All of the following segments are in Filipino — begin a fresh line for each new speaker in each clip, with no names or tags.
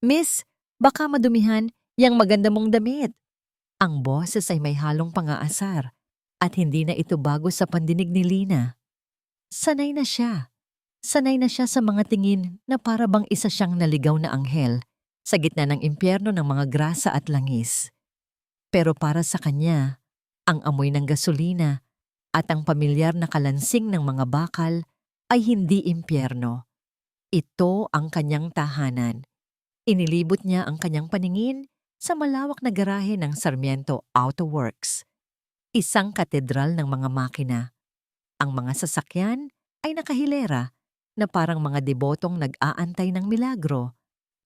Miss, baka madumihan yang maganda mong damit. Ang boses ay may halong pang-aasar at hindi na ito bago sa pandinig ni Lina. Sanay na siya. Sanay na siya sa mga tingin na para bang isa siyang naligaw na anghel sa gitna ng impyerno ng mga grasa at langis. Pero para sa kanya, ang amoy ng gasolina at ang pamilyar na kalansing ng mga bakal ay hindi impyerno. Ito ang kanyang tahanan. Inilibot niya ang kanyang paningin sa malawak na garahe ng Sarmiento Auto Works, isang katedral ng mga makina. Ang mga sasakyan ay nakahilera na parang mga debotong nag-aantay ng milagro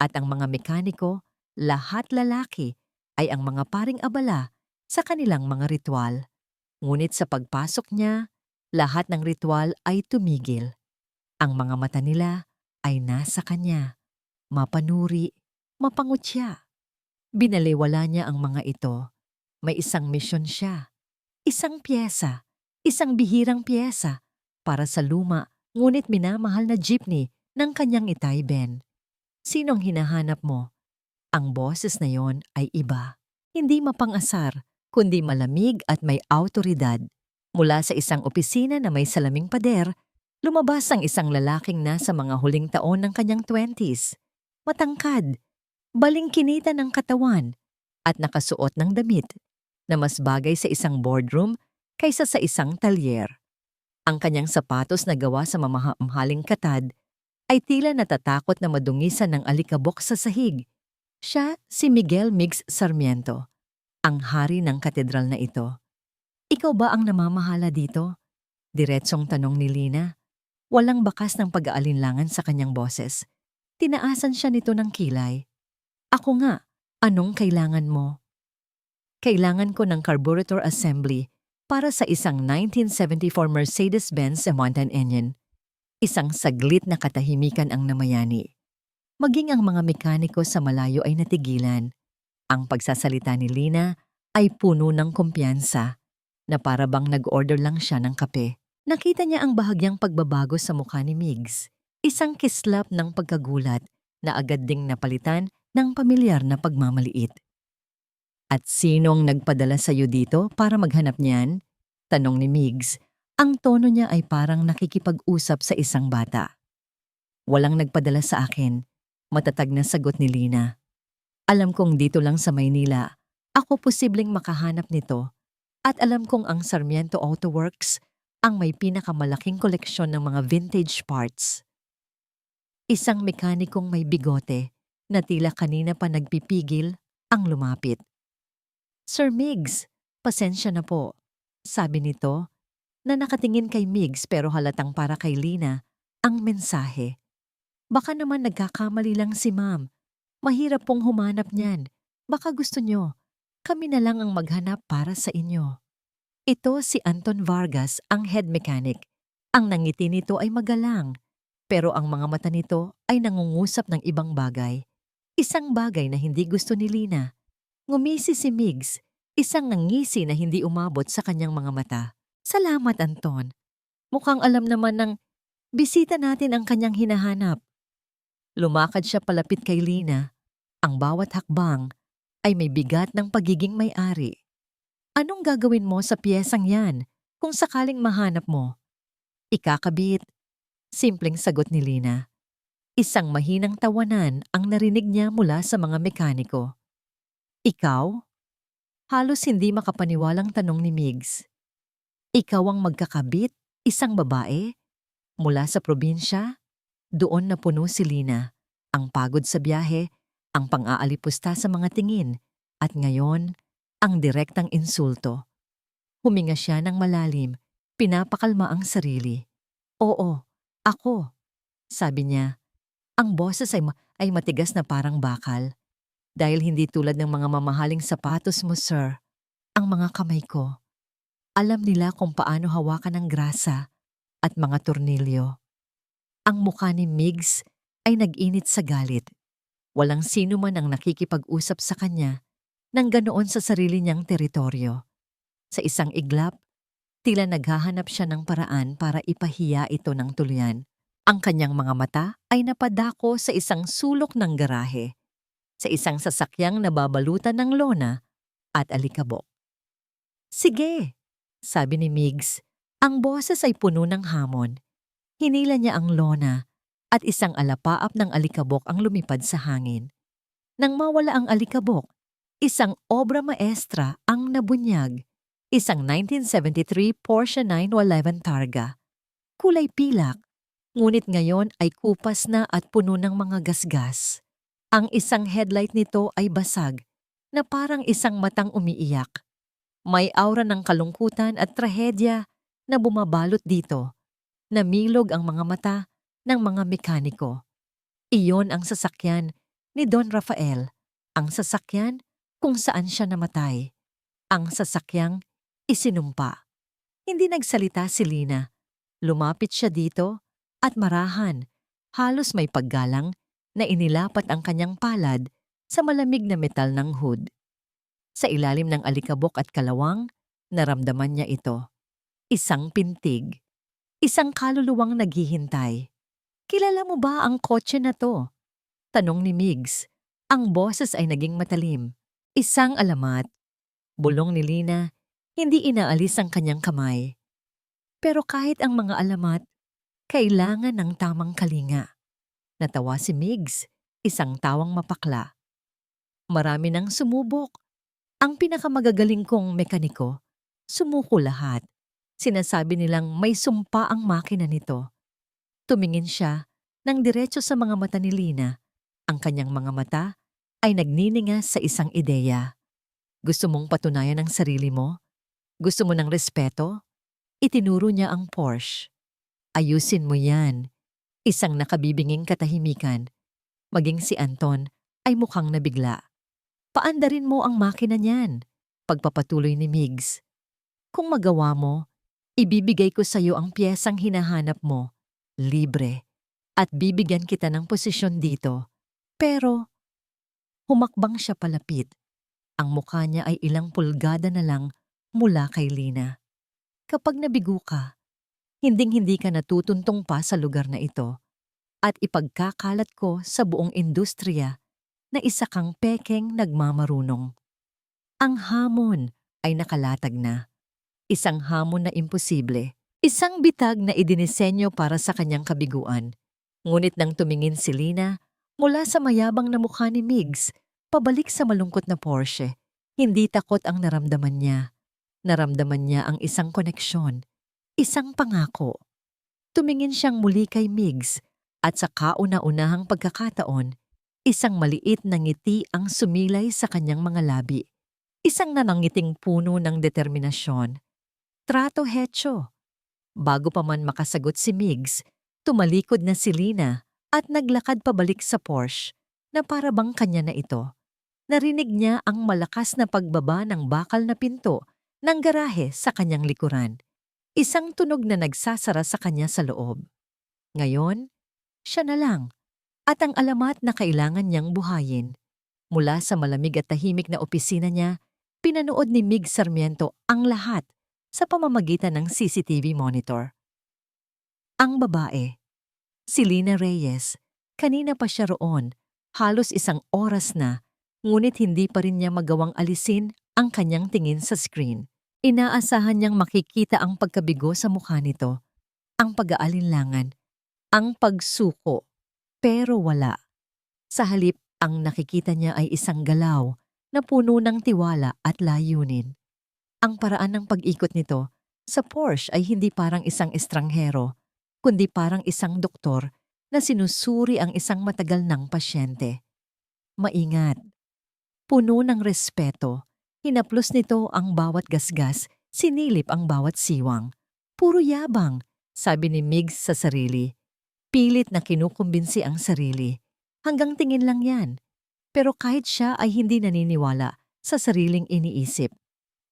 at ang mga mekaniko, lahat lalaki, ay ang mga paring abala sa kanilang mga ritual. Ngunit sa pagpasok niya, lahat ng ritual ay tumigil. Ang mga mata nila ay nasa kanya, mapanuri, mapangutya. Binaliwala niya ang mga ito. May isang misyon siya, isang piyesa, isang bihirang piyesa para sa luma ngunit minamahal na jeepney ng kanyang Itay Ben. Sinong hinahanap mo? Ang boses na yon ay iba. Hindi mapang-asar, kundi malamig at may awtoridad. Mula sa isang opisina na may salaming pader, lumabas ang isang lalaking nasa mga huling taon ng kanyang 20s. Matangkad, balingkinita ng katawan, at nakasuot ng damit na mas bagay sa isang boardroom kaysa sa isang talyer. Ang kanyang sapatos na gawa sa mamahaling katad ay tila natatakot na madungisan ng alikabok sa sahig. Siya si Miguel Migs Sarmiento, ang hari ng katedral na ito. Ikaw ba ang namamahala dito? Diretsong tanong ni Lina. Walang bakas ng pag-aalinlangan sa kanyang boses. Tinaasan siya nito ng kilay. Ako nga, anong kailangan mo? Kailangan ko ng carburetor assembly para sa isang 1974 Mercedes-Benz Mountain Engine. Isang saglit na katahimikan ang namayani. Maging ang mga mekaniko sa malayo ay natigilan. Ang pagsasalita ni Lina ay puno ng kumpiyansa na para bang nag-order lang siya ng kape. Nakita niya ang bahagyang pagbabago sa mukha ni Migs. Isang kislap ng pagkagulat na agad ding napalitan ng pamilyar na pagmamaliit. At sinong nagpadala sa iyo dito para maghanap niyan? Tanong ni Migs. Ang tono niya ay parang nakikipag-usap sa isang bata. Walang nagpadala sa akin. Matatag na sagot ni Lina. Alam kong dito lang sa Maynila, ako posibleng makahanap nito. At alam kong ang Sarmiento Auto Works ang may pinakamalaking koleksyon ng mga vintage parts. Isang mekanikong may bigote na tila kanina pa nagpipigil ang lumapit. Sir Migs, pasensya na po, sabi nito na nakatingin kay Migs pero halatang para kay Lina ang mensahe. Baka naman nagkakamali lang si ma'am. Mahirap pong humanap niyan. Baka gusto nyo, kami na lang ang maghanap para sa inyo. Ito si Anton Vargas, ang head mechanic. Ang nangiti nito ay magalang, pero ang mga mata nito ay nangungusap ng ibang bagay. Isang bagay na hindi gusto ni Lina. Ngumisi si Migs, isang nangisi na hindi umabot sa kanyang mga mata. Salamat, Anton. Mukhang alam naman ng bisita natin ang kanyang hinahanap. Lumakad siya palapit kay Lina. Ang bawat hakbang ay may bigat ng pagiging may-ari. Anong gagawin mo sa piyesang yan kung sakaling mahanap mo? Ikakabit. Simpleng sagot ni Lina. Isang mahinang tawanan ang narinig niya mula sa mga mekaniko. Ikaw? Halos hindi makapaniwalang tanong ni Migs. Ikaw ang magkakabit? Isang babae? Mula sa probinsya? Doon na puno si Lina. Ang pagod sa biyahe, ang pang-aalipusta sa mga tingin, at ngayon, ang direktang insulto. Huminga siya ng malalim, pinapakalma ang sarili. Oo, ako, sabi niya. Ang boses ay matigas na parang bakal. Dahil hindi tulad ng mga mamahaling sapatos mo, sir. Ang mga kamay ko. Alam nila kung paano hawakan ng grasa at mga tornilyo. Ang mukha ni Migs ay nag-init sa galit. Walang sino man ang nakikipag-usap sa kanya nang ganoon sa sarili niyang teritoryo. Sa isang iglap, tila naghahanap siya ng paraan para ipahiya ito ng tuluyan. Ang kanyang mga mata ay napadako sa isang sulok ng garahe. sa isang sasakyang nababalutan ng lona at alikabok. Sige, sabi ni Migs. Ang boses ay puno ng hamon. Hinila niya ang lona at isang alapaap ng alikabok ang lumipad sa hangin. Nang mawala ang alikabok, isang obra maestra ang nabunyag, isang 1973 Porsche 911 Targa. Kulay pilak, ngunit ngayon ay kupas na at puno ng mga gasgas. Ang isang headlight nito ay basag, na parang isang matang umiiyak. May aura ng kalungkutan at trahedya na bumabalot dito. Namilog ang mga mata ng mga mekaniko. Iyon ang sasakyan ni Don Rafael, ang sasakyan kung saan siya namatay. Ang sasakyang isinumpa. Hindi nagsalita si Lina. Lumapit siya dito at marahan, halos may paggalang na inilapat ang kanyang palad sa malamig na metal ng hood. Sa ilalim ng alikabok at kalawang, naramdaman niya ito. Isang pintig. Isang kaluluwang naghihintay. Kilala mo ba ang kotse na to? Tanong ni Migs. Ang boses ay naging matalim. Isang alamat. Bulong ni Lina, hindi inaalis ang kanyang kamay. Pero kahit ang mga alamat, kailangan ng tamang kalinga. Natawa si Migs, isang tawang mapakla. Marami nang sumubok. Ang pinakamagagaling kong mekaniko, sumuko lahat. Sinasabi nilang may sumpa ang makina nito. Tumingin siya nang diretso sa mga mata ni Lina. Ang kanyang mga mata ay nagniningas sa isang ideya. Gusto mong patunayan ang sarili mo? Gusto mo ng respeto? Itinuro niya ang Porsche. Ayusin mo yan. Isang nakabibinging katahimikan. Maging si Anton ay mukhang nabigla. Paandarin mo ang makina niyan, pagpapatuloy ni Migs. Kung magawa mo, ibibigay ko sa iyo ang piyesang hinahanap mo, libre, at bibigyan kita ng posisyon dito. Pero, humakbang siya palapit. Ang mukha niya ay ilang pulgada na lang mula kay Lina. Kapag nabigo ka, hinding-hindi ka natutuntong pa sa lugar na ito at ipagkakalat ko sa buong industriya na isa kang pekeng nagmamarunong. Ang hamon ay nakalatag na. Isang hamon na imposible. Isang bitag na idinisenyo para sa kanyang kabiguan. Ngunit nang tumingin si Lina mula sa mayabang na mukha ni Migs, pabalik sa malungkot na Porsche, hindi takot ang naramdaman niya. Naramdaman niya ang isang koneksyon, isang pangako. Tumingin siyang muli kay Migs at sa kauna-unahang pagkakataon, isang maliit na ngiti ang sumilay sa kanyang mga labi. Isang nanangiting puno ng determinasyon. Trato hecho. Bago pa man makasagot si Migs, tumalikod na si Lina at naglakad pabalik sa Porsche na para bang kanya na ito. Narinig niya ang malakas na pagbaba ng bakal na pinto ng garahe sa kanyang likuran. Isang tunog na nagsasara sa kanya sa loob. Ngayon, siya na lang. At ang alamat na kailangan niyang buhayin. Mula sa malamig at tahimik na opisina niya, pinanood ni Mig Sarmiento ang lahat sa pamamagitan ng CCTV monitor. Ang babae, si Lina Reyes, kanina pa siya roon, halos isang oras na, ngunit hindi pa rin niya magawang alisin ang kanyang tingin sa screen. Inaasahan niyang makikita ang pagkabigo sa mukha nito, ang pag-aalinlangan, ang pagsuko. Pero wala. Sa halip, ang nakikita niya ay isang galaw na puno ng tiwala at layunin. Ang paraan ng pag-ikot nito sa Porsche ay hindi parang isang estranghero, kundi parang isang doktor na sinusuri ang isang matagal ng pasyente. Maingat. Puno ng respeto, hinaplos nito ang bawat gasgas, sinilip ang bawat siwang. Puro yabang, sabi ni Migs sa sarili. Pilit na kinukumbinsi ang sarili. Hanggang tingin lang yan. Pero kahit siya ay hindi naniniwala sa sariling iniisip.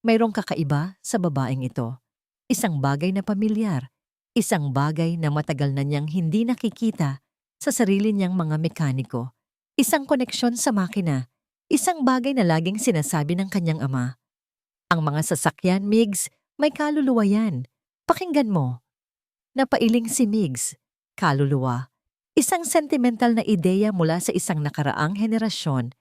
Mayroong kakaiba sa babaeng ito. Isang bagay na pamilyar. Isang bagay na matagal na niyang hindi nakikita sa sarili niyang mga mekaniko. Isang koneksyon sa makina. Isang bagay na laging sinasabi ng kanyang ama. Ang mga sasakyan, Migs, may kaluluwa yan. Pakinggan mo. Napailing si Migs. Kaluluwa. Isang sentimental na ideya mula sa isang nakaraang henerasyon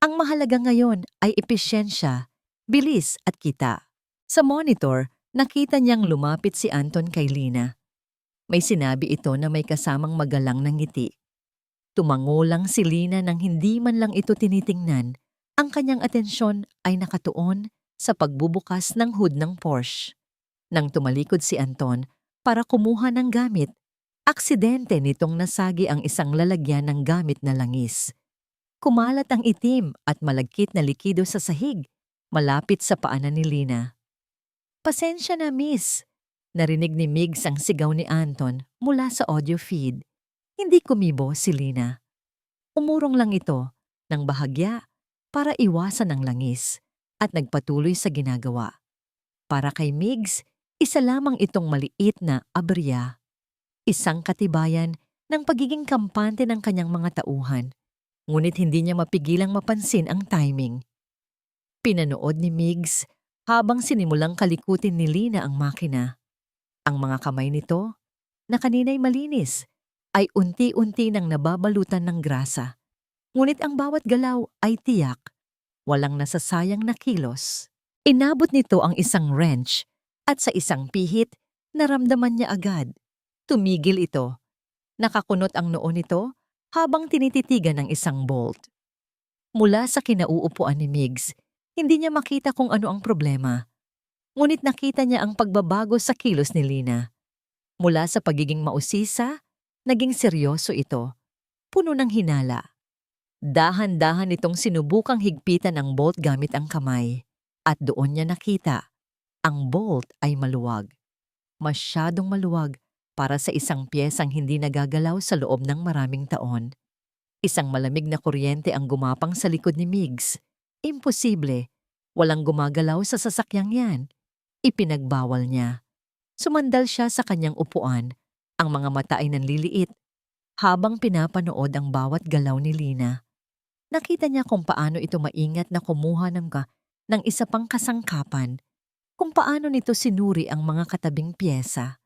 Ang mahalaga ngayon ay epesyensya, bilis at kita. Sa monitor, nakita niyang lumapit si Anton kay Lina. May sinabi ito na may kasamang magalang ng ngiti. Tumango lang si Lina nang hindi man lang ito tinitingnan. Ang kanyang atensyon ay nakatuon sa pagbubukas ng hood ng Porsche. Nang tumalikod si Anton para kumuha ng gamit, aksidente nitong nasagi ang isang lalagyan ng gamit na langis. Kumalat ang itim at malagkit na likido sa sahig, malapit sa paanan ni Lina. "Pasensya na, miss." Narinig ni Migs ang sigaw ni Anton mula sa audio feed. Hindi kumibo si Lina. Umurong lang ito ng bahagya para iwasan ang langis at nagpatuloy sa ginagawa. Para kay Migs, isa lamang itong maliit na aberya. Isang katibayan ng pagiging kampante ng kanyang mga tauhan. Ngunit hindi niya mapigilang mapansin ang timing. Pinanood ni Migs habang sinimulang kalikutin ni Lina ang makina. Ang mga kamay nito, na kanina'y malinis, ay unti-unti nang nababalutan ng grasa. Ngunit ang bawat galaw ay tiyak, walang nasasayang na kilos. Inabot nito ang isang wrench at sa isang pihit, naramdaman niya agad. Tumigil ito. Nakakunot ang noo nito habang tinititigan ng isang bolt. Mula sa kinauupuan ni Migs, hindi niya makita kung ano ang problema. Ngunit nakita niya ang pagbabago sa kilos ni Lina. Mula sa pagiging mausisa, naging seryoso ito. Puno ng hinala. Dahan-dahan itong sinubukang higpitan ang bolt gamit ang kamay. At doon niya nakita, ang bolt ay maluwag. Masyadong maluwag para sa isang piyesang hindi nagagalaw sa loob ng maraming taon. Isang malamig na kuryente ang gumapang sa likod ni Migs. Imposible. Walang gumagalaw sa sasakyang yan. Ipinagbawal niya. Sumandal siya sa kanyang upuan. Ang mga mata ay nanliliit habang pinapanood ang bawat galaw ni Lina. Nakita niya kung paano ito maingat na kumuha ng isa pang kasangkapan, kung paano nito sinuri ang mga katabing pyesa.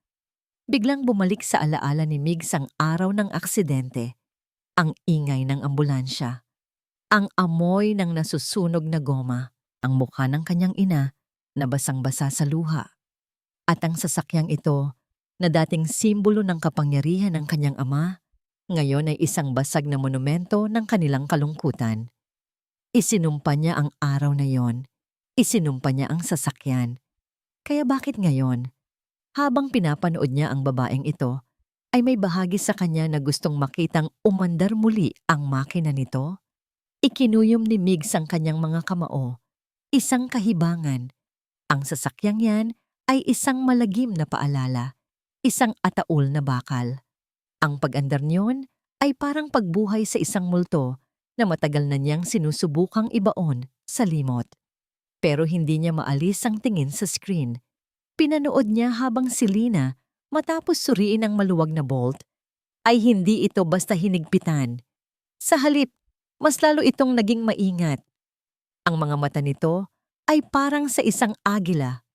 Biglang bumalik sa alaala ni Migs ang araw ng aksidente, ang ingay ng ambulansya, ang amoy ng nasusunog na goma, ang mukha ng kanyang ina na basang-basa sa luha, at ang sasakyang ito na dating simbolo ng kapangyarihan ng kanyang ama, ngayon ay isang basag na monumento ng kanilang kalungkutan. Isinumpa niya ang araw na yon. Isinumpa niya ang sasakyan. Kaya bakit ngayon, habang pinapanood niya ang babaeng ito, ay may bahagi sa kanya na gustong makitang umandar muli ang makina nito? Ikinuyom ni Migs ang kanyang mga kamao. Isang kahibangan. Ang sasakyang yan ay isang malagim na paalala. Isang ataul na bakal. Ang pag-andar niyon ay parang pagbuhay sa isang multo na matagal na niyang sinusubukang ibaon sa limot. Pero hindi niya maalis ang tingin sa screen. Pinanood niya habang si Lina, matapos suriin ang maluwag na bolt, ay hindi ito basta hinigpitan. Sa halip, mas lalo itong naging maingat. Ang mga mata nito ay parang sa isang agila.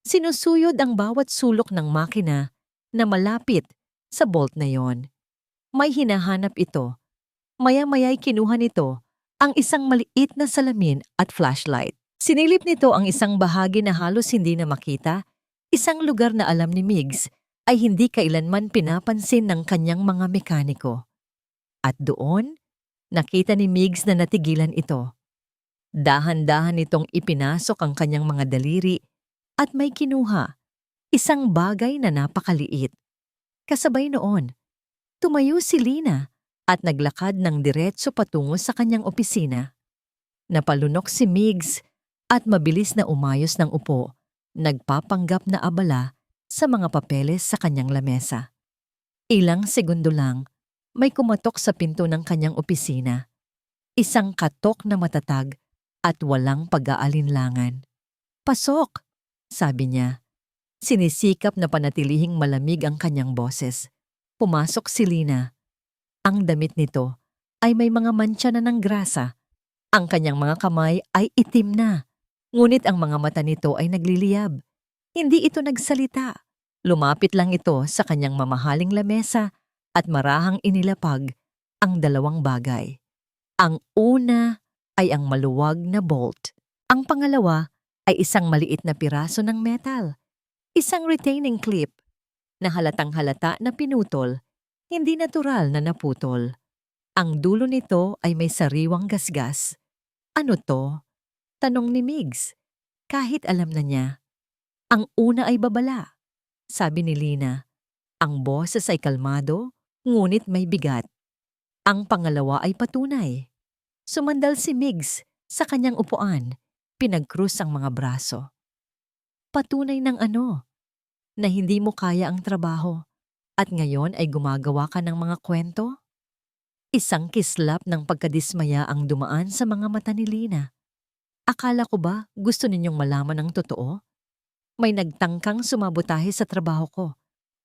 Sinusuyod ang bawat sulok ng makina na malapit sa bolt na yon. May hinahanap ito. Maya-maya'y kinuha nito ang isang maliit na salamin at flashlight. Sinilip nito ang isang bahagi na halos hindi na makita, isang lugar na alam ni Migs ay hindi kailanman pinapansin ng kanyang mga mekaniko. At doon, nakita ni Migs na natigilan ito. Dahan-dahan itong ipinasok ang kanyang mga daliri at may kinuha, isang bagay na napakaliit. Kasabay noon, tumayo si Lina at naglakad ng diretso patungo sa kanyang opisina. Napalunok si Migs at mabilis na umayos ng upo, nagpapanggap na abala sa mga papeles sa kanyang lamesa. Ilang segundo lang, may kumatok sa pinto ng kanyang opisina. Isang katok na matatag at walang pag-aalinlangan. "Pasok," sabi niya. Sinisikap na panatilihing malamig ang kanyang boses. Pumasok si Lina. Ang damit nito ay may mga mantsa na ng grasa. Ang kanyang mga kamay ay itim na. Ngunit ang mga mata nito ay nagliliyab. Hindi ito nagsalita. Lumapit lang ito sa kanyang mamahaling lamesa at marahang inilapag ang dalawang bagay. Ang una ay ang maluwag na bolt. Ang pangalawa ay isang maliit na piraso ng metal, isang retaining clip na halatang-halata na pinutol, hindi natural na naputol. Ang dulo nito ay may sariwang gasgas. Ano to? Tanong ni Migs. Kahit alam na niya. Ang una ay babala, sabi ni Lina. Ang boses ay kalmado, ngunit may bigat. Ang pangalawa ay patunay. Sumandal si Migs sa kanyang upuan, pinagkrus ang mga braso. Patunay ng ano? Na hindi mo kaya ang trabaho at ngayon ay gumagawa ka ng mga kwento? Isang kislap ng pagkadismaya ang dumaan sa mga mata ni Lina. Akala ko ba gusto ninyong malaman ang totoo? May nagtangkang sumabotahe sa trabaho ko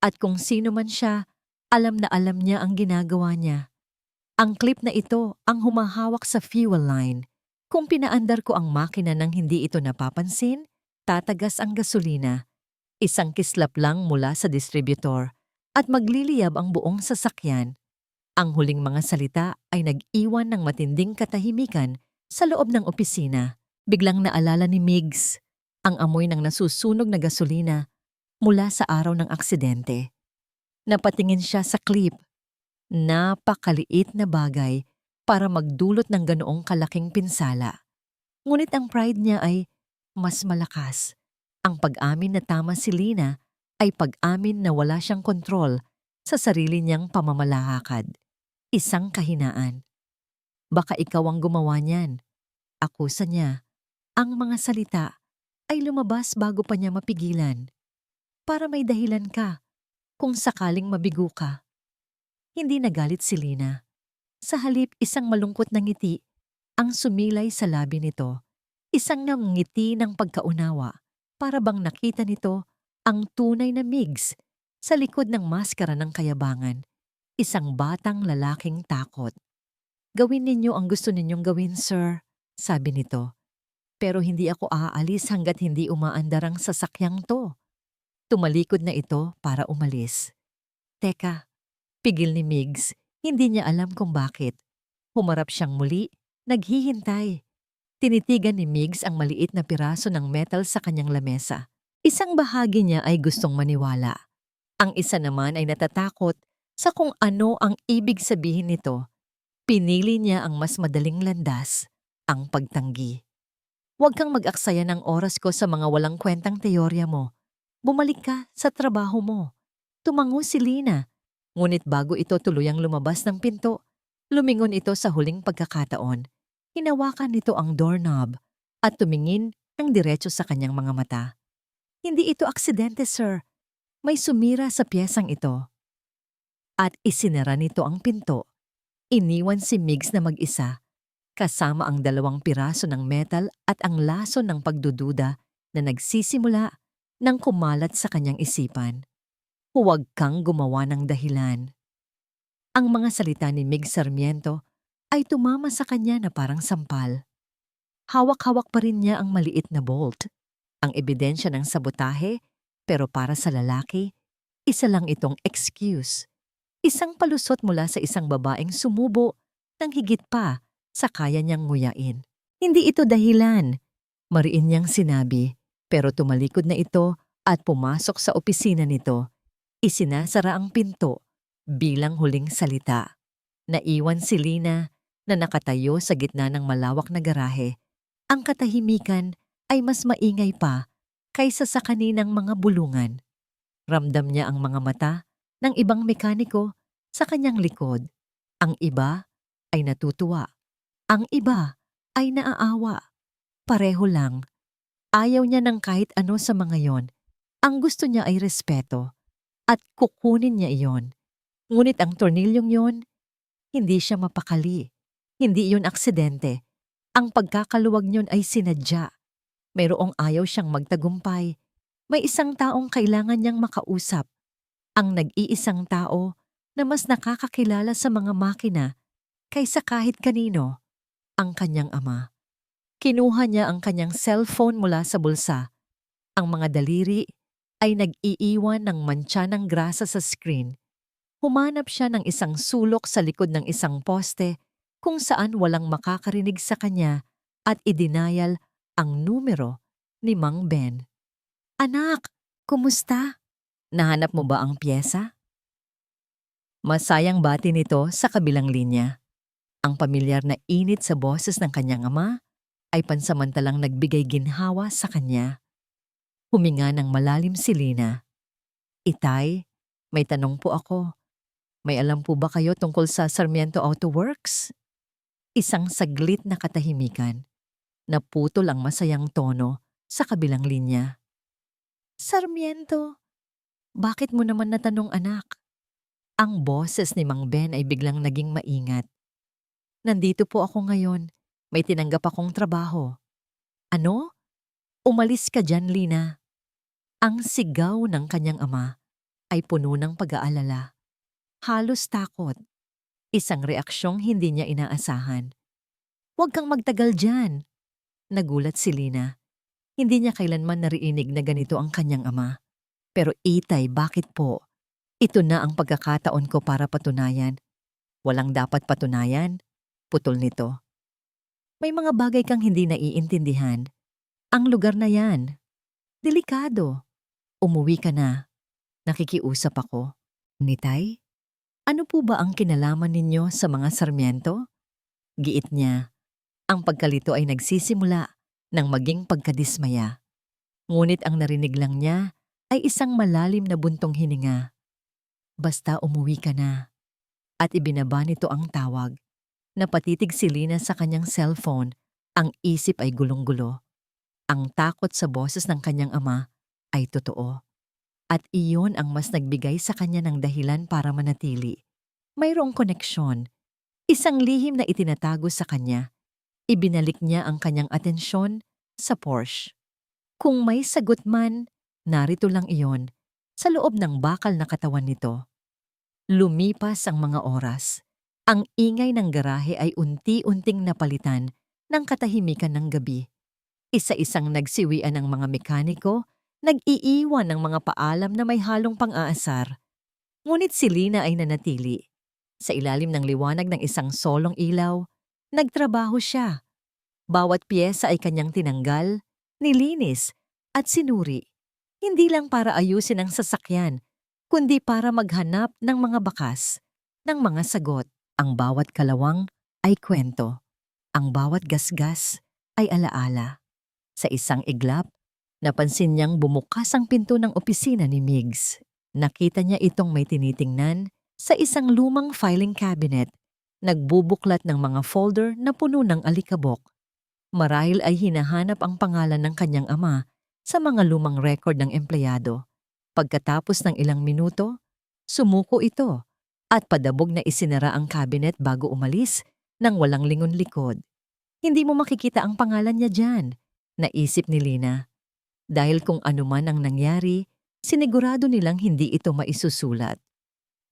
at kung sino man siya, alam na alam niya ang ginagawa niya. Ang clip na ito ang humahawak sa fuel line. Kung pinaandar ko ang makina nang hindi ito napapansin, tatagas ang gasolina. Isang kislap lang mula sa distributor at magliliyab ang buong sasakyan. Ang huling mga salita ay nag-iwan ng matinding katahimikan sa loob ng opisina. Biglang naalala ni Migs ang amoy ng nasusunog na gasolina mula sa araw ng aksidente. Napatingin siya sa clip. Napakaliit na bagay para magdulot ng ganoong kalaking pinsala. Ngunit ang pride niya ay mas malakas. Ang pag-amin na tama si Lina ay pag-amin na wala siyang kontrol sa sarili niyang pamamalakad. Isang kahinaan. Baka ikaw ang gumawa niyan. Akusa niya. Ang mga salita ay lumabas bago pa niya mapigilan. Para may dahilan ka kung sakaling mabigo ka. Hindi nagalit si Lina. Sa halip isang malungkot na ngiti ang sumilay sa labi nito. Isang ngiti ng pagkaunawa. Para bang nakita nito ang tunay na Migs sa likod ng maskara ng kayabangan. Isang batang lalaking takot. Gawin ninyo ang gusto ninyong gawin, sir, sabi nito. Pero hindi ako aalis hanggat hindi umaandar ang sasakyang to. Tumalikod na ito para umalis. Teka, pigil ni Migs. Hindi niya alam kung bakit. Humarap siyang muli, naghihintay. Tinitigan ni Migs ang maliit na piraso ng metal sa kanyang lamesa. Isang bahagi niya ay gustong maniwala. Ang isa naman ay natatakot sa kung ano ang ibig sabihin nito. Pinili niya ang mas madaling landas, ang pagtanggi. Huwag kang mag-aksaya ng oras ko sa mga walang kwentang teorya mo. Bumalik ka sa trabaho mo. Tumango si Lina. Ngunit bago ito tuluyang lumabas ng pinto, lumingon ito sa huling pagkakataon. Hinawakan nito ang doorknob at tumingin ng diretso sa kanyang mga mata. Hindi ito aksidente, sir. May sumira sa piyesang ito. At isinara nito ang pinto. Iniwan si Migs na mag-isa, kasama ang 2 piraso ng metal at ang laso ng pagdududa na nagsisimula nang kumalat sa kanyang isipan. Huwag kang gumawa ng dahilan. Ang mga salita ni Migs Sarmiento ay tumama sa kanya na parang sampal. Hawak-hawak pa rin niya ang maliit na bolt. Ang ebidensya ng sabotahe, pero para sa lalaki, isa lang itong excuse. Isang palusot mula sa isang babaeng sumubo ng higit pa sa kaya niyang nguyain. Hindi ito dahilan, mariin niyang sinabi, pero tumalikod na ito at pumasok sa opisina nito. Isinasara ang pinto bilang huling salita. Naiwan si Lina na nakatayo sa gitna ng malawak na garahe. Ang katahimikan ay mas maingay pa kaysa sa kaninang mga bulungan. Ramdam niya ang mga mata ng ibang mekaniko sa kanyang likod. Ang iba ay natutuwa. Ang iba ay naaawa. Pareho lang. Ayaw niya ng kahit ano sa mga yon. Ang gusto niya ay respeto. At kukunin niya iyon. Ngunit ang tornilyong yon, hindi siya mapakali. Hindi iyon aksidente. Ang pagkakaluwag niyon ay sinadya. Mayroong ayaw siyang magtagumpay. May isang taong kailangan niyang makausap. Ang nag-iisang tao na mas nakakakilala sa mga makina kaysa kahit kanino. Ang kanyang ama. Kinuha niya ang kanyang cellphone mula sa bulsa. Ang mga daliri ay nag-iiwan ng mantsa ng grasa sa screen. Humanap siya ng isang sulok sa likod ng isang poste kung saan walang makakarinig sa kanya at idinayal ang numero ni Mang Ben. Anak, kumusta? Nahanap mo ba ang piyesa? Masayang bati nito sa kabilang linya. Ang pamilyar na init sa boses ng kanyang ama ay pansamantalang nagbigay ginhawa sa kanya. Huminga ng malalim si Lina. Itay, may tanong po ako. May alam po ba kayo tungkol sa Sarmiento Auto Works? Isang saglit na katahimikan. Naputol ang masayang tono sa kabilang linya. Sarmiento, bakit mo naman natanong anak? Ang boses ni Mang Ben ay biglang naging maingat. Nandito po ako ngayon. May tinanggap akong trabaho. Ano? Umalis ka dyan, Lina. Ang sigaw ng kanyang ama ay puno ng pag-aalala. Halos takot. Isang reaksyong hindi niya inaasahan. Huwag kang magtagal dyan. Nagulat si Lina. Hindi niya kailanman narinig na ganito ang kanyang ama. Pero Itay, bakit po? Ito na ang pagkakataon ko para patunayan. Walang dapat patunayan. Putol nito. May mga bagay kang hindi naiintindihan. Ang lugar na yan. Delikado. Umuwi ka na. Nakikiusap ako. Nitay, ano po ba ang kinalaman ninyo sa mga Sarmiento? Giit niya. Ang pagkalito ay nagsisimula ng maging pagkadismaya. Ngunit ang narinig lang niya ay isang malalim na buntong hininga. Basta umuwi ka na. At ibinaba nito ang tawag. Napatitig si Lina sa kanyang cellphone. Ang isip ay gulong-gulo. Ang takot sa boses ng kanyang ama ay totoo. At iyon ang mas nagbigay sa kanya ng dahilan para manatili. Mayroong koneksyon. Isang lihim na itinatago sa kanya. Ibinalik niya ang kanyang atensyon sa Porsche. Kung may sagot man, narito lang iyon sa loob ng bakal na katawan nito. Lumipas ang mga oras. Ang ingay ng garahe ay unti-unting napalitan ng katahimikan ng gabi. Isa-isang nagsiwian ng mga mekaniko, nag-iiwan ng mga paalam na may halong pang-aasar. Ngunit si Lina ay nanatili. Sa ilalim ng liwanag ng isang solong ilaw, nagtrabaho siya. Bawat piyesa ay kanyang tinanggal, nilinis, at sinuri. Hindi lang para ayusin ang sasakyan, kundi para maghanap ng mga bakas, ng mga sagot. Ang bawat kalawang ay kwento. Ang bawat gasgas ay alaala. Sa isang iglap, napansin niyang bumukas ang pinto ng opisina ni Migs. Nakita niya itong may tinitingnan sa isang lumang filing cabinet, nagbubuklat ng mga folder na puno ng alikabok. Marahil ay hinahanap ang pangalan ng kanyang ama sa mga lumang record ng empleyado. Pagkatapos ng ilang minuto, sumuko ito at padabog na isinara ang cabinet bago umalis nang walang lingon likod. Hindi mo makikita ang pangalan niya dyan, naisip ni Lina. Dahil kung ano man ang nangyari, sinigurado nilang hindi ito maisusulat.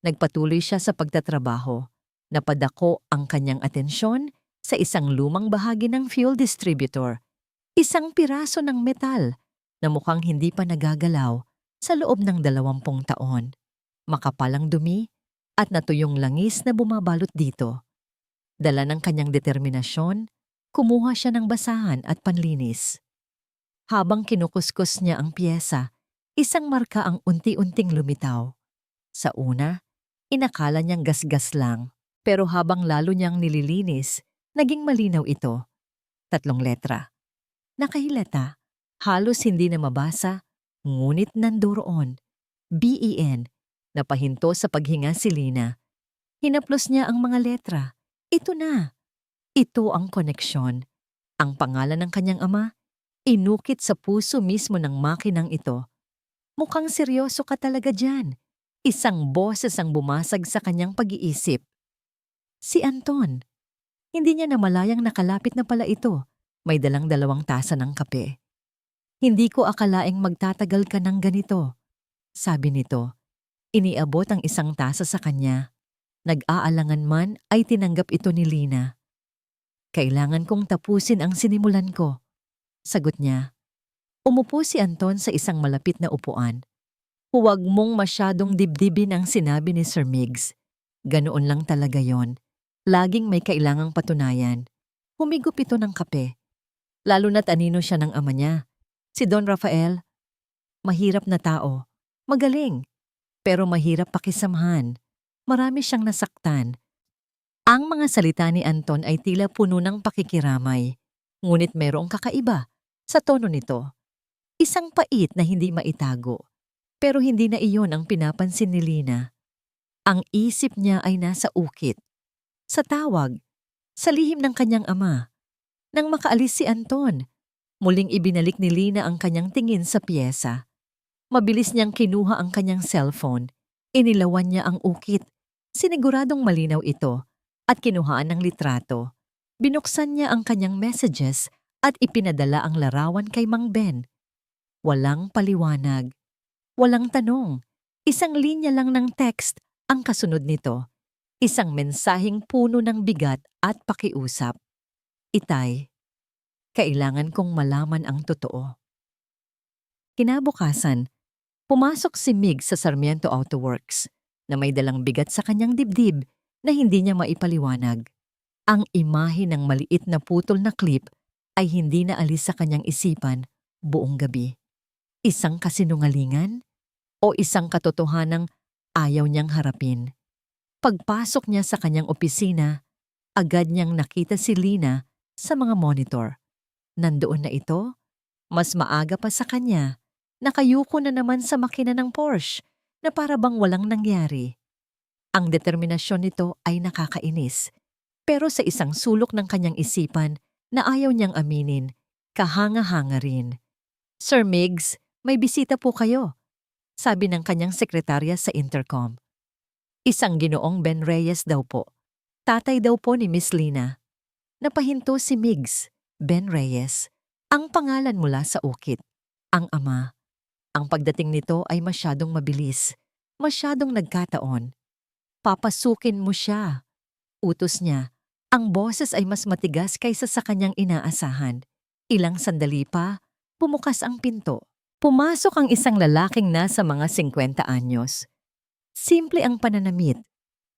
Nagpatuloy siya sa pagtatrabaho. Napadako ang kanyang atensyon sa isang lumang bahagi ng fuel distributor. Isang piraso ng metal na mukhang hindi pa nagagalaw sa loob ng 20 taon. Makapalang dumi at natuyong langis na bumabalot dito. Dala ng kanyang determinasyon, kumuha siya ng basahan at panlinis. Habang kinukuskus niya ang piyesa, isang marka ang unti-unting lumitaw. Sa una, inakala niyang gasgas lang, pero habang lalo niyang nililinis, naging malinaw ito. 3 letra. Nakahilata, halos hindi na mabasa, ngunit nandoroon. BEN, napahinto sa paghinga si Lina. Hinaplos niya ang mga letra. Ito na. Ito ang koneksyon. Ang pangalan ng kanyang ama, inukit sa puso mismo ng makinang ito. Mukhang seryoso ka talaga dyan. Isang boses ang bumasag sa kanyang pag-iisip. Si Anton. Hindi niya namalayang nakalapit na pala ito. May dalang 2 tasa ng kape. Hindi ko akalaing magtatagal ka ng ganito, sabi nito. Iniabot ang 1 tasa sa kanya. Nag-aalangan man ay tinanggap ito ni Lina. Kailangan kong tapusin ang sinimulan ko, sagot niya. Umupo si Anton sa isang malapit na upuan. Huwag mong masyadong dibdibin ang sinabi ni Sir Migs. Ganoon lang talaga yon. Laging may kailangang patunayan. Humigop ito ng kape. Lalo na't anino siya ng ama niya. Si Don Rafael, mahirap na tao. Magaling, pero mahirap pakisamahan. Marami siyang nasaktan. Ang mga salita ni Anton ay tila puno ng pakikiramay. Ngunit mayroong kakaiba sa tono nito. Isang pait na hindi maitago. Pero hindi na iyon ang pinapansin ni Lina. Ang isip niya ay nasa ukit. Sa tawag, sa lihim ng kanyang ama. Nang makaalis si Anton, muling ibinalik ni Lina ang kanyang tingin sa piyesa. Mabilis niyang kinuha ang kanyang cellphone. Inilawan niya ang ukit. Siniguradong malinaw ito at kinuhaan ng litrato. Binuksan niya ang kanyang messages at ipinadala ang larawan kay Mang Ben. Walang paliwanag. Walang tanong. Isang linya lang ng text ang kasunod nito. Isang mensaheng puno ng bigat at pakiusap. Itay, kailangan kong malaman ang totoo. Kinabukasan, pumasok si Mig sa Sarmiento Auto Works na may dalang bigat sa kanyang dibdib na hindi niya maipaliwanag. Ang imahe ng maliit na putol na clip ay hindi na alis sa kanyang isipan buong gabi. Isang kasinungalingan o isang katotohanang ayaw niyang harapin. Pagpasok niya sa kanyang opisina, agad niyang nakita si Lina sa mga monitor. Nandoon na ito, mas maaga pa sa kanya, nakayuko na naman sa makina ng Porsche na para bang walang nangyari. Ang determinasyon nito ay nakakainis, pero sa isang sulok ng kanyang isipan na ayaw niyang aminin, kahanga-hanga rin. "Sir Miggs, may bisita po kayo," sabi ng kanyang sekretarya sa intercom. Isang Ginoong Ben Reyes daw po. Tatay daw po ni Miss Lina. Napahinto si Miggs, Ben Reyes. Ang pangalan mula sa ukit. Ang ama. Ang pagdating nito ay masyadong mabilis. Masyadong nagkataon. "Papasukin mo siya," utos niya. Ang boses ay mas matigas kaysa sa kanyang inaasahan. Ilang sandali pa, bumukas ang pinto. Pumasok ang isang lalaking nasa mga 50 anyos. Simple ang pananamit.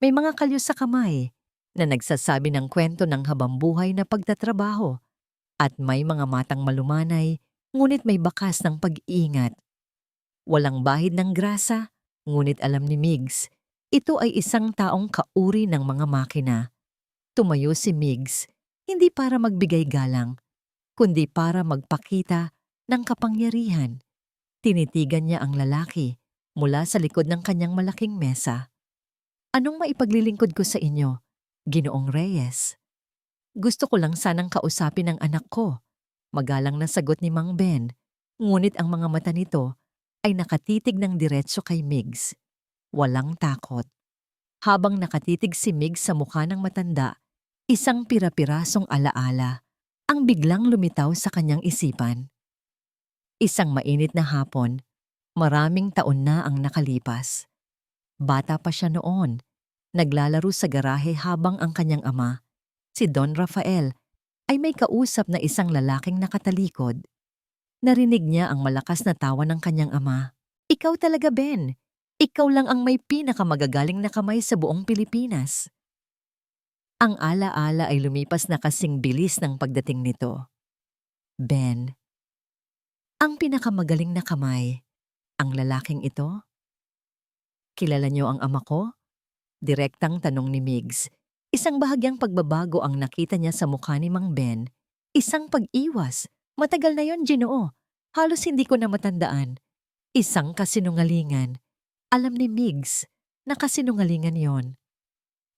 May mga kalyo sa kamay na nagsasabi ng kwento ng habambuhay na pagtatrabaho at may mga matang malumanay ngunit may bakas ng pag-iingat. Walang bahid ng grasa, ngunit alam ni Miggs, ito ay isang taong kauri ng mga makina. Tumayo si Miggs, hindi para magbigay galang, kundi para magpakita ng kapangyarihan. Tinitigan niya ang lalaki mula sa likod ng kanyang malaking mesa. "Anong maipaglilingkod ko sa inyo, Ginoong Reyes?" "Gusto ko lang sanang kausapin ang anak ko," magalang na sagot ni Mang Ben, ngunit ang mga mata nito ay nakatitig ng diretso kay Miggs. Walang takot. Habang nakatitig si Miggs sa mukha ng matanda, isang pira-pirasong alaala ang biglang lumitaw sa kanyang isipan. Isang mainit na hapon, maraming taon na ang nakalipas. Bata pa siya noon, naglalaro sa garahe habang ang kanyang ama, si Don Rafael, ay may kausap na isang lalaking nakatalikod. Narinig niya ang malakas na tawa ng kanyang ama. "Ikaw talaga, Ben. Ikaw lang ang may pinakamagagaling na kamay sa buong Pilipinas." Ang alaala ay lumipas na kasing bilis ng pagdating nito. "Ben, ang pinakamagaling na kamay, ang lalaking ito? Kilala niyo ang ama ko?" Direktang tanong ni Miggs. Isang bahagyang pagbabago ang nakita niya sa mukha ni Mang Ben. Isang pag-iwas. "Matagal na yon, Ginoo. Halos hindi ko na matandaan." Isang kasinungalingan. Alam ni Miggs na kasinungalingan yon.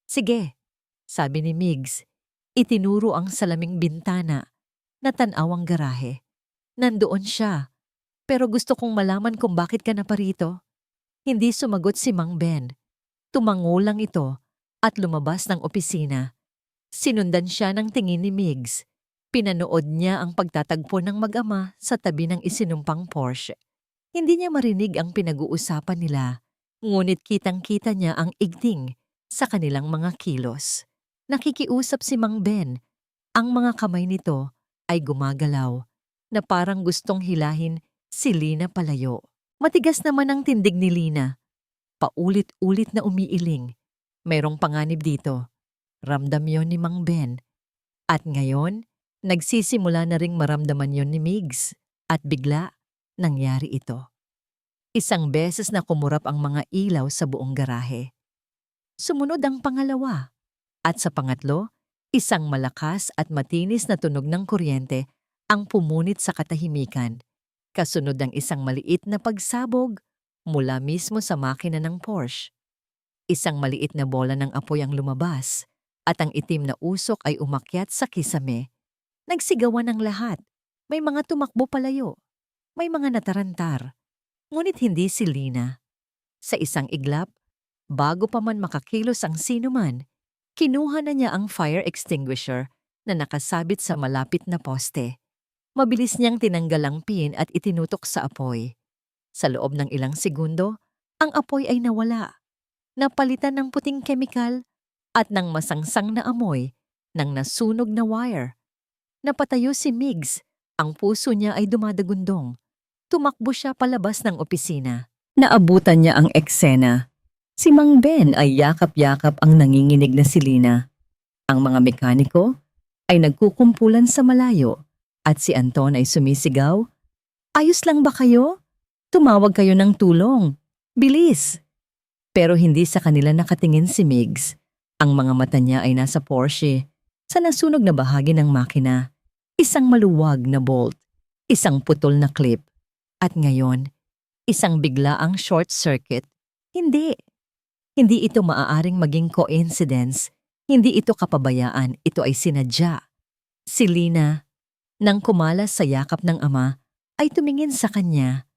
"Sige," sabi ni Miggs. Itinuro ang salaming bintana. Natanaw ang garahe. Nandoon siya. "Pero gusto kong malaman kung bakit ka naparito." Hindi sumagot si Mang Ben. Tumango lang ito at lumabas ng opisina. Sinundan siya ng tingin ni Miggs. Pinanood niya ang pagtatagpo ng mag-ama sa tabi ng isinumpang Porsche. Hindi niya marinig ang pinag-uusapan nila, ngunit kitang-kita niya ang igting sa kanilang mga kilos. Nakikiusap si Mang Ben. Ang mga kamay nito ay gumagalaw na parang gustong hilahin si Lina palayo. Matigas naman ang tindig ni Lina. Paulit-ulit na umiiling. Mayroong panganib dito. Ramdam yon ni Mang Ben. At ngayon, nagsisimula na ring maramdaman yon ni Migs. At bigla, nangyari ito. Isang beses na kumurap ang mga ilaw sa buong garahe. Sumunod ang pangalawa. At sa pangatlo, isang malakas at matinis na tunog ng kuryente ang pumunit sa katahimikan. Kasunod ng isang maliit na pagsabog mula mismo sa makina ng Porsche. Isang maliit na bola ng apoy ang lumabas at ang itim na usok ay umakyat sa kisame. Nagsigawan ang lahat. May mga tumakbo palayo. May mga natarantar. Ngunit hindi si Lina. Sa isang iglap, bago pa man makakilos ang sinuman, kinuha na niya ang fire extinguisher na nakasabit sa malapit na poste. Mabilis niyang tinanggal ang pin at itinutok sa apoy. Sa loob ng ilang segundo, ang apoy ay nawala. Napalitan ng puting kemikal at ng masangsang na amoy ng nasunog na wire. Napatayo si Migs. Ang puso niya ay dumadagundong. Tumakbo siya palabas ng opisina. Naabutan niya ang eksena. Si Mang Ben ay yakap-yakap ang nanginginig na si Lina. Ang mga mekaniko ay nagkukumpulan sa malayo at si Anton ay sumisigaw, "Ayos lang ba kayo? Tumawag kayo ng tulong. Bilis!" Pero hindi sa kanila nakatingin si Migs. Ang mga mata niya ay nasa Porsche, sa nasunog na bahagi ng makina. Isang maluwag na bolt, isang putol na clip, at ngayon, isang biglaang short circuit. Hindi. Hindi ito maaaring maging coincidence. Hindi ito kapabayaan, ito ay sinadya. Si Lina, nang kumalas sa yakap ng ama, ay tumingin sa kanya.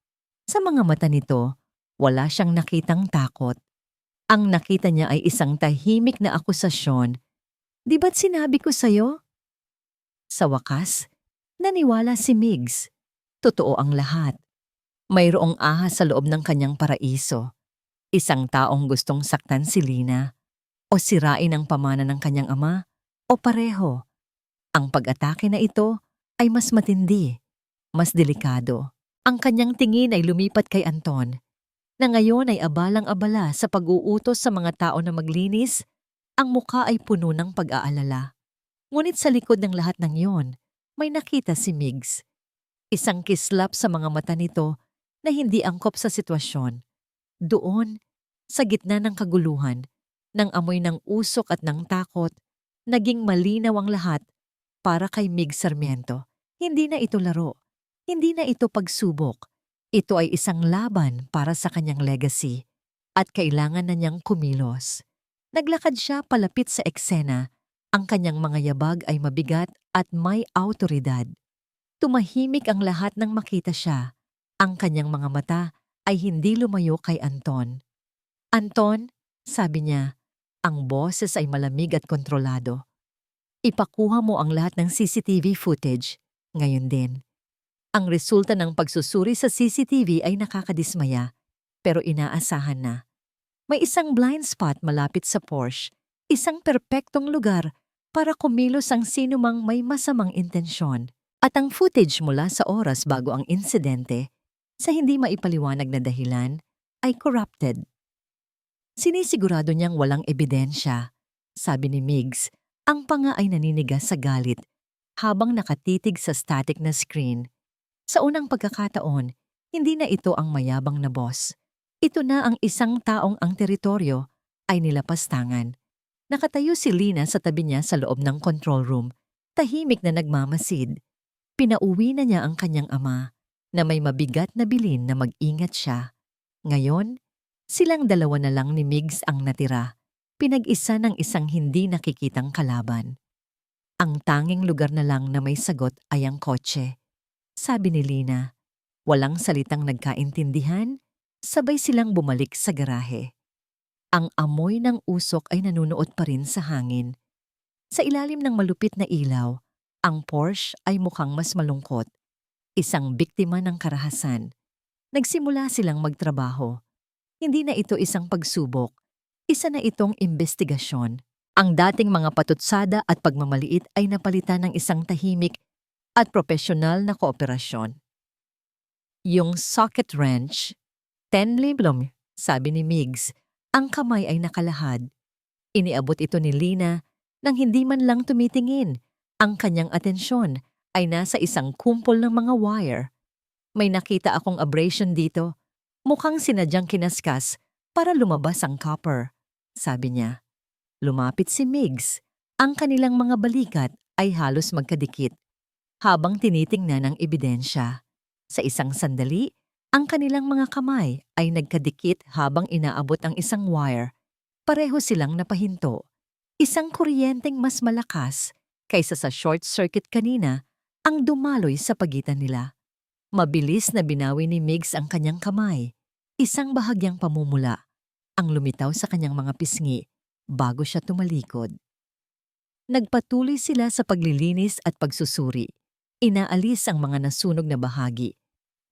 Sa mga mata nito, wala siyang nakitang takot. Ang nakita niya ay isang tahimik na akusasyon. "Di ba't sinabi ko sa'yo?" Sa wakas, naniwala si Migs. Totoo ang lahat. Mayroong ahas sa loob ng kanyang paraiso. Isang taong gustong saktan si Lina, o sirain ang pamana ng kanyang ama, o pareho. Ang pag-atake na ito ay mas matindi, mas delikado. Ang kanyang tingin ay lumipat kay Anton, na ngayon ay abalang-abala sa pag-uutos sa mga tao na maglinis. Ang muka ay puno ng pag-aalala. Ngunit sa likod ng lahat ng iyon, may nakita si Migs. Isang kislap sa mga mata nito na hindi angkop sa sitwasyon. Doon, sa gitna ng kaguluhan, ng amoy ng usok at ng takot, naging malinaw ang lahat para kay Migs Sarmiento. Hindi na ito laro. Hindi na ito pagsubok. Ito ay isang laban para sa kanyang legacy at kailangan na niyang kumilos. Naglakad siya palapit sa eksena. Ang kanyang mga yabag ay mabigat at may awtoridad. Tumahimik ang lahat nang makita siya. Ang kanyang mga mata ay hindi lumayo kay Anton. "Anton," sabi niya, ang boses ay malamig at kontrolado. "Ipakuha mo ang lahat ng CCTV footage, ngayon din." Ang resulta ng pagsusuri sa CCTV ay nakakadismaya, pero inaasahan na. May isang blind spot malapit sa Porsche, isang perpektong lugar para kumilos ang sinumang may masamang intensyon. At ang footage mula sa oras bago ang insidente, sa hindi maipaliwanag na dahilan, ay corrupted. Sinisigurado niyang walang ebidensya. Sabi ni Migs, ang panga ay naninigas sa galit habang nakatitig sa static na screen. Sa unang pagkakataon, hindi na ito ang mayabang na boss. Ito na ang isang taong ang teritoryo ay nilapastangan. Nakatayo si Lina sa tabi niya sa loob ng control room, tahimik na nagmamasid. Pinauwi na niya ang kanyang ama na may mabigat na bilin na mag-ingat siya. Ngayon, silang dalawa na lang ni Migs ang natira, pinag-isa ng isang hindi nakikitang kalaban. Ang tanging lugar na lang na may sagot ay ang kotse. Sabi ni Lina, walang salitang nagkaintindihan, sabay silang bumalik sa garahe. Ang amoy ng usok ay nanunuot pa rin sa hangin. Sa ilalim ng malupit na ilaw, ang Porsche ay mukhang mas malungkot. Isang biktima ng karahasan. Nagsimula silang magtrabaho. Hindi na ito isang pagsubok. Isa na itong investigasyon. Ang dating mga patutsada at pagmamaliit ay napalitan ng isang tahimik at propesyonal na kooperasyon. Yung socket wrench, 10 liblom, sabi ni Migs, ang kamay ay nakalahad. Iniabot ito ni Lina Nang hindi man lang tumitingin, ang kanyang atensyon ay nasa isang kumpol ng mga wire. May nakita akong abrasion dito. Mukhang sinadyang kinaskas para lumabas ang copper, sabi niya. Lumapit si Migs. Ang kanilang mga balikat ay halos magkadikit habang tinitingnan ang ebidensya. Sa isang sandali, ang kanilang mga kamay ay nagkadikit habang inaabot ang isang wire. Pareho silang napahinto. Isang kuryenteng mas malakas kaysa sa short circuit kanina ang dumaloy sa pagitan nila. Mabilis na binawi ni Migs ang kanyang kamay. Isang bahagyang pamumula ang lumitaw sa kanyang mga pisngi bago siya tumalikod. Nagpatuloy sila sa paglilinis at pagsusuri. Inaalis ang mga nasunog na bahagi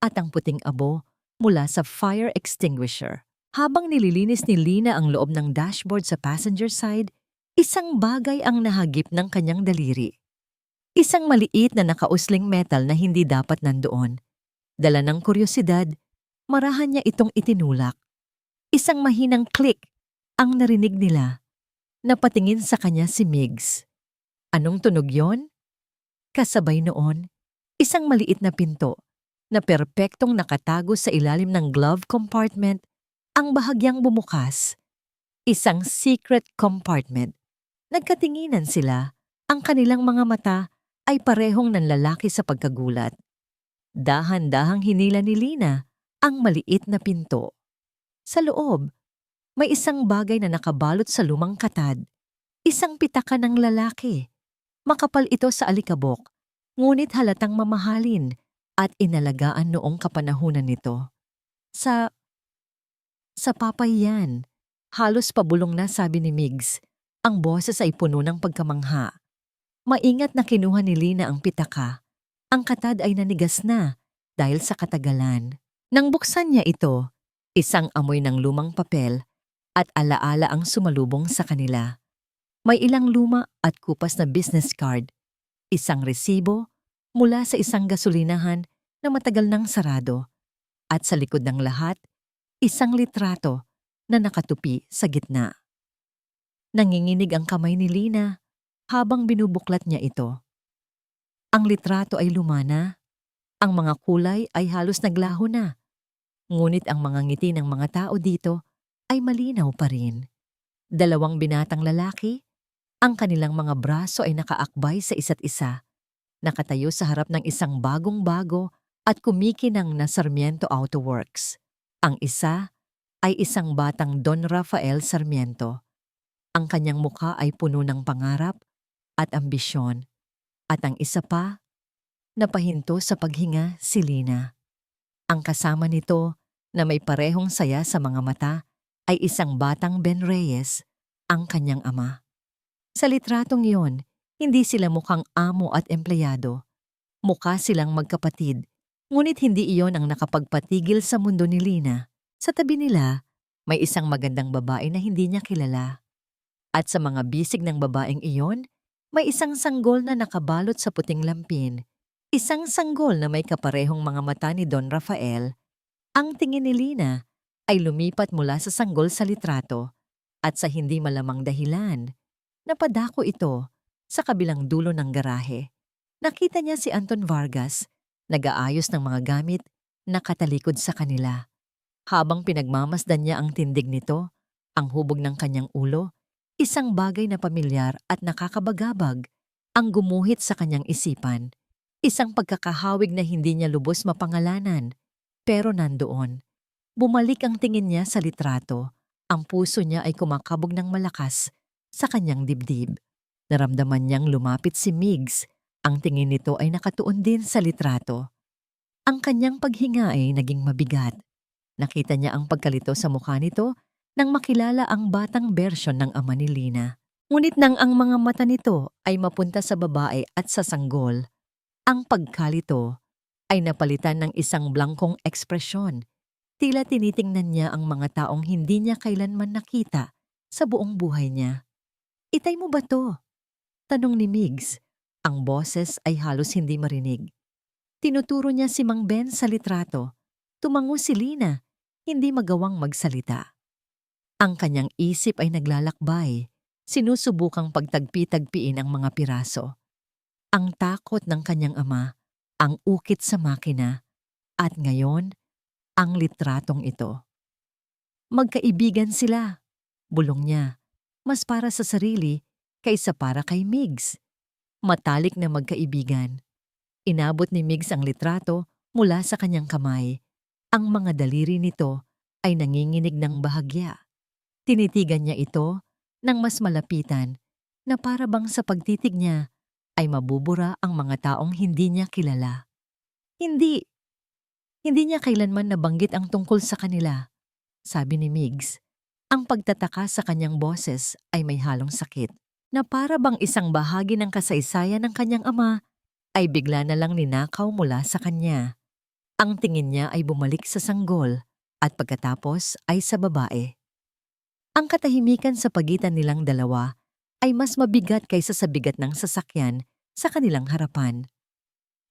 at ang puting abo mula sa fire extinguisher. Habang nililinis ni Lina ang loob ng dashboard sa passenger side, isang bagay ang nahagip ng kanyang daliri. Isang maliit na nakausling metal na hindi dapat nandoon. Dala ng kuryosidad, marahan niya itong itinulak. Isang mahinang click ang narinig nila. Napatingin sa kanya si Migs. Anong tunog yon? Kasabay noon, isang maliit na pinto na perpektong nakatago sa ilalim ng glove compartment ang bahagyang bumukas. Isang secret compartment. Nagkatinginan sila. Ang kanilang mga mata ay parehong nanlalaki sa pagkagulat. Dahan-dahang hinila ni Lina ang maliit na pinto. Sa loob, may isang bagay na nakabalot sa lumang katad. Isang pitaka ng lalaki. Makapal ito sa alikabok, ngunit halatang mamahalin at inalagaan noong kapanahunan nito. Sa papay yan. Halos pabulong na, sabi ni Migs. Ang boses ay puno ng pagkamangha. Maingat na kinuha ni Lina ang pitaka. Ang katad ay nanigas na dahil sa katagalan. Nang buksan niya ito, isang amoy ng lumang papel at alaala ang sumalubong sa kanila. May ilang luma at kupas na business card, isang resibo mula sa isang gasolinahan na matagal nang sarado, at sa likod ng lahat, isang litrato na nakatupi sa gitna. Nanginginig ang kamay ni Lina habang binubuklat niya ito. Ang litrato ay lumana, ang mga kulay ay halos naglaho na, ngunit ang mga ngiti ng mga tao dito ay malinaw pa rin. Dalawang binatang lalaki, ang kanilang mga braso ay nakaakbay sa isa't isa, nakatayo sa harap ng isang bagong-bago at kumikinang na Sarmiento Auto Works. Ang isa ay isang batang Don Rafael Sarmiento. Ang kanyang mukha ay puno ng pangarap at ambisyon, at ang isa pa, napahinto sa paghinga, si Lina. Ang kasama nito na may parehong saya sa mga mata ay isang batang Ben Reyes, ang kanyang ama. Sa litratong iyon, hindi sila mukhang amo at empleyado. Mukha silang magkapatid, ngunit hindi iyon ang nakapagpatigil sa mundo ni Lina. Sa tabi nila, may isang magandang babae na hindi niya kilala. At sa mga bisig ng babaeng iyon, may isang sanggol na nakabalot sa puting lampin. Isang sanggol na may kaparehong mga mata ni Don Rafael. Ang tingin ni Lina ay lumipat mula sa sanggol sa litrato at sa hindi malamang dahilan, napadako ito sa kabilang dulo ng garahe. Nakita niya si Anton Vargas, nag-aayos ng mga gamit na katalikod sa kanila. Habang pinagmamasdan niya ang tindig nito, ang hubog ng kanyang ulo, isang bagay na pamilyar at nakakabagabag ang gumuhit sa kanyang isipan. Isang pagkakahawig na hindi niya lubos mapangalanan, pero nandoon. Bumalik ang tingin niya sa litrato. Ang puso niya ay kumakabog ng malakas sa kanyang dibdib. Naramdaman niyang lumapit si Migs. Ang tingin nito ay nakatuon din sa litrato. Ang kanyang paghinga ay naging mabigat. Nakita niya ang pagkalito sa mukha nito nang makilala ang batang bersyon ng ama ni Lina. Ngunit nang ang mga mata nito ay mapunta sa babae at sa sanggol, ang pagkalito ay napalitan ng isang blangkong ekspresyon. Tila tinitingnan niya ang mga taong hindi niya kailanman nakita sa buong buhay niya. "Itay mo ba to?" tanong ni Migs. Ang boses ay halos hindi marinig. Tinuturo niya si Mang Ben sa litrato. Tumango si Lina, hindi magawang magsalita. Ang kanyang isip ay naglalakbay. Sinusubukang pagtagpi-tagpiin ang mga piraso. Ang takot ng kanyang ama, ang ukit sa makina, at ngayon, ang litratong ito. Magkaibigan sila, bulong niya. Mas para sa sarili kaysa para kay Migs. Matalik na magkaibigan. Inabot ni Migs ang litrato mula sa kanyang kamay. Ang mga daliri nito ay nanginginig ng bahagya. Tinitigan niya ito ng mas malapitan na para bang sa pagtitig niya ay mabubura ang mga taong hindi niya kilala. Hindi. Hindi niya kailanman nabanggit ang tungkol sa kanila. Sabi ni Migs. Ang pagtataka sa kanyang boses ay may halong sakit na para bang isang bahagi ng kasaysayan ng kanyang ama ay bigla na lang ninakaw mula sa kanya. Ang tingin niya ay bumalik sa sanggol at pagkatapos ay sa babae. Ang katahimikan sa pagitan nilang dalawa ay mas mabigat kaysa sa bigat ng sasakyan sa kanilang harapan.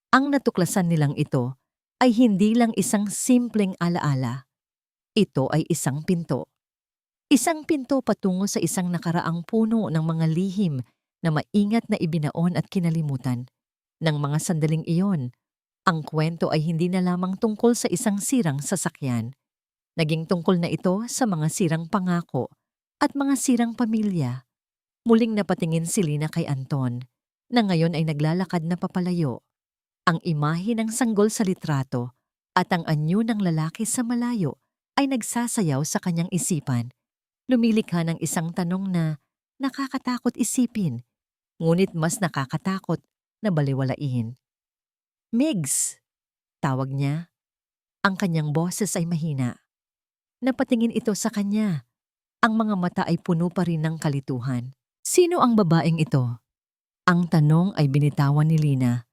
Ang natuklasan nilang ito ay hindi lang isang simpleng alaala. Ito ay isang pinto. Isang pinto patungo sa isang nakaraang puno ng mga lihim na maingat na ibinaon at kinalimutan. Nang mga sandaling iyon, ang kwento ay hindi na lamang tungkol sa isang sirang sasakyan. Naging tungkol na ito sa mga sirang pangako at mga sirang pamilya. Muling napatingin si Lina kay Anton, na ngayon ay naglalakad na papalayo. Ang imahe ng sanggol sa litrato at ang anyo ng lalaki sa malayo ay nagsasayaw sa kanyang isipan. Lumilikha ng isang tanong na nakakatakot isipin, ngunit mas nakakatakot na baliwalain. Migs! Tawag niya. Ang kanyang boses ay mahina. Napatingin ito sa kanya. Ang mga mata ay puno pa rin ng kalituhan. Sino ang babaeng ito? Ang tanong ay binitawan ni Lina.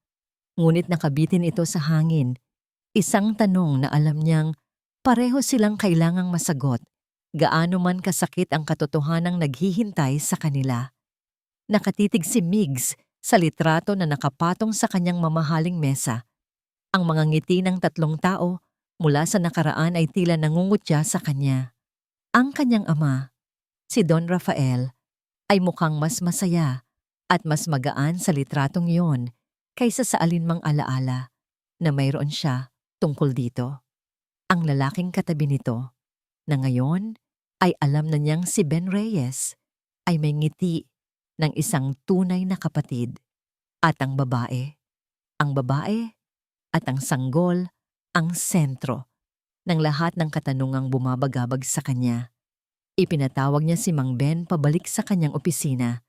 Ngunit nakabitin ito sa hangin. Isang tanong na alam niyang pareho silang kailangang masagot. Gaano man kasakit ang katotohanang naghihintay sa kanila. Nakatitig si Migs sa litrato na nakapatong sa kanyang mamahaling mesa. Ang mga ngiti ng tatlong tao mula sa nakaraan ay tila nangungutya sa kanya. Ang kanyang ama, si Don Rafael, ay mukhang mas masaya at mas magaan sa litratong iyon kaysa sa alinmang alaala na mayroon siya tungkol dito. Ang lalaking katabi nito, na ngayon ay alam na niyang si Ben Reyes ay may ngiti ng isang tunay na kapatid. At ang babae at ang sanggol ang sentro ng lahat ng katanungang bumabagabag sa kanya. Ipinatawag niya si Mang Ben pabalik sa kanyang opisina.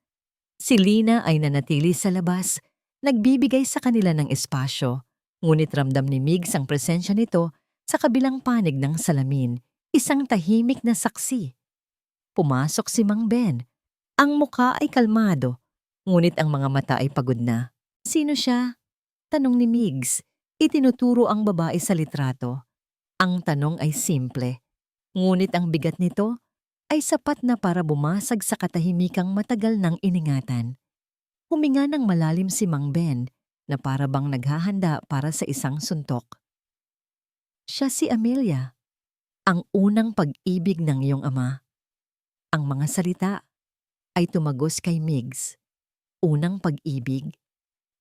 Si Lina ay nanatili sa labas, nagbibigay sa kanila ng espasyo, ngunit ramdam ni Migs ang presensya nito sa kabilang panig ng salamin, isang tahimik na saksi. Pumasok si Mang Ben. Ang muka ay kalmado, ngunit ang mga mata ay pagod na. Sino siya? Tanong ni Migs. Itinuturo ang babae sa litrato. Ang tanong ay simple, ngunit ang bigat nito ay sapat na para bumasag sa katahimikang matagal ng iningatan. Huminga ng malalim si Mang Ben na para bang naghahanda para sa isang suntok. Siya si Amelia, ang unang pag-ibig ng iyong ama. Ang mga salita ay tumagos kay Migs. Unang pag-ibig.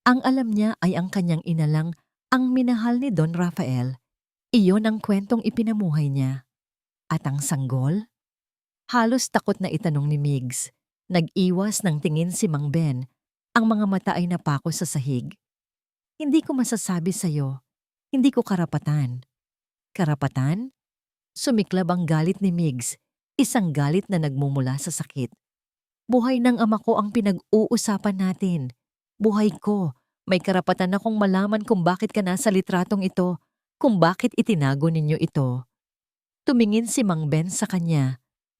Ang alam niya ay ang kanyang inalang ang minahal ni Don Rafael. Iyon ang kwentong ipinamuhay niya. At ang sanggol? Halos takot na itanong ni Migs. Nag-iwas ng tingin si Mang Ben. Ang mga mata ay napako sa sahig. Hindi ko masasabi sa'yo. Hindi ko karapatan. Karapatan? Sumiklab ang galit ni Migs, isang galit na nagmumula sa sakit. Buhay ng ama ko ang pinag-uusapan natin. Buhay ko. May karapatan akong malaman kung bakit ka nasa litratong ito, kung bakit itinago ninyo ito. Tumingin si Mang Ben sa kanya,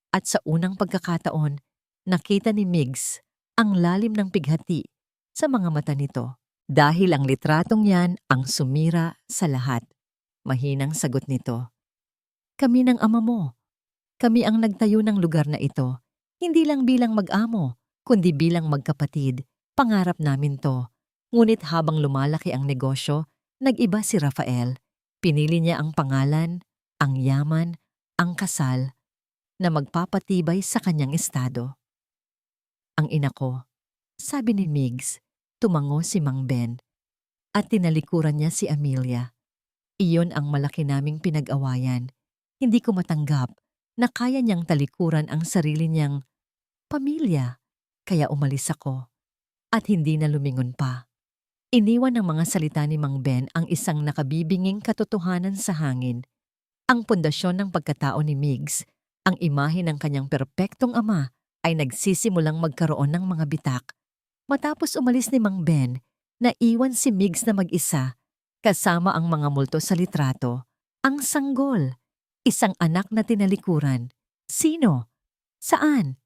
at sa unang pagkakataon, nakita ni Migs ang lalim ng pighati sa mga mata nito. Dahil ang litratong yan ang sumira sa lahat. Mahinang sagot nito. Kami ng ama mo. Kami ang nagtayo ng lugar na ito. Hindi lang bilang mag-amo, kundi bilang magkapatid. Pangarap namin to. Ngunit habang lumalaki ang negosyo, nag-iba si Rafael. Pinili niya ang pangalan, ang yaman, ang kasal, na magpapatibay sa kanyang estado. ang ina ko, sabi ni Migs. Tumango si Mang Ben at tinalikuran niya si Amelia. Iyon ang malaki naming pinag-awayan. Hindi ko matanggap na kaya niyang talikuran ang sarili niyang pamilya. Kaya umalis ako at hindi na lumingon pa. Iniwan ng mga salita ni Mang Ben ang isang nakabibinging katotohanan sa hangin. Ang pundasyon ng pagkatao ni Migs, ang imahe ng kanyang perpektong ama, ay nagsisimulang magkaroon ng mga bitak. Matapos umalis ni Mang Ben, naiwan si Migs na mag-isa, kasama ang mga multo sa litrato, ang sanggol, isang anak na tinalikuran. Sino? Saan?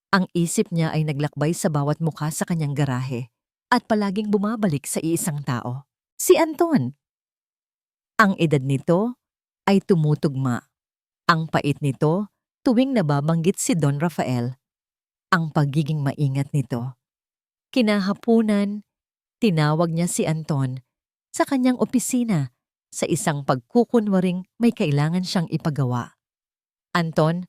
Ang isip niya ay naglakbay sa bawat mukha sa kanyang garahe at palaging bumabalik sa iisang tao, si Anton. Ang edad nito ay tumutugma. Ang pait nito tuwing nababanggit si Don Rafael. Ang pagiging maingat nito. Kinahapunan, tinawag niya si Anton sa kanyang opisina sa isang pagkukunwaring may kailangan siyang ipagawa. Anton,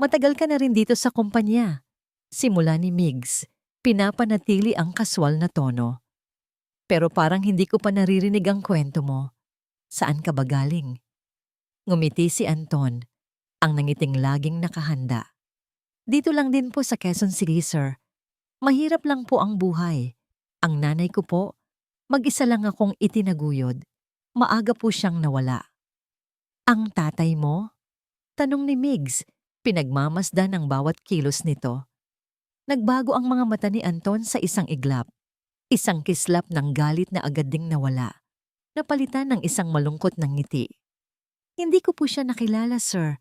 matagal ka na rin dito sa kumpanya. Simula ni Migs, pinapanatili ang kaswal na tono. Pero parang hindi ko pa naririnig ang kwento mo. Saan ka ba galing? Ngumiti si Anton, ang nangiting laging nakahanda. Dito lang din po sa Quezon City, sir. Mahirap lang po ang buhay. Ang nanay ko po, mag-isa lang akong itinaguyod. Maaga po siyang nawala. Ang tatay mo? Tanong ni Migs, pinagmamasdan ang bawat kilos nito. Nagbago ang mga mata ni Anton sa isang iglap. Isang kislap ng galit na agad ding nawala. Napalitan ng isang malungkot ng ngiti. Hindi ko po siya nakilala, sir.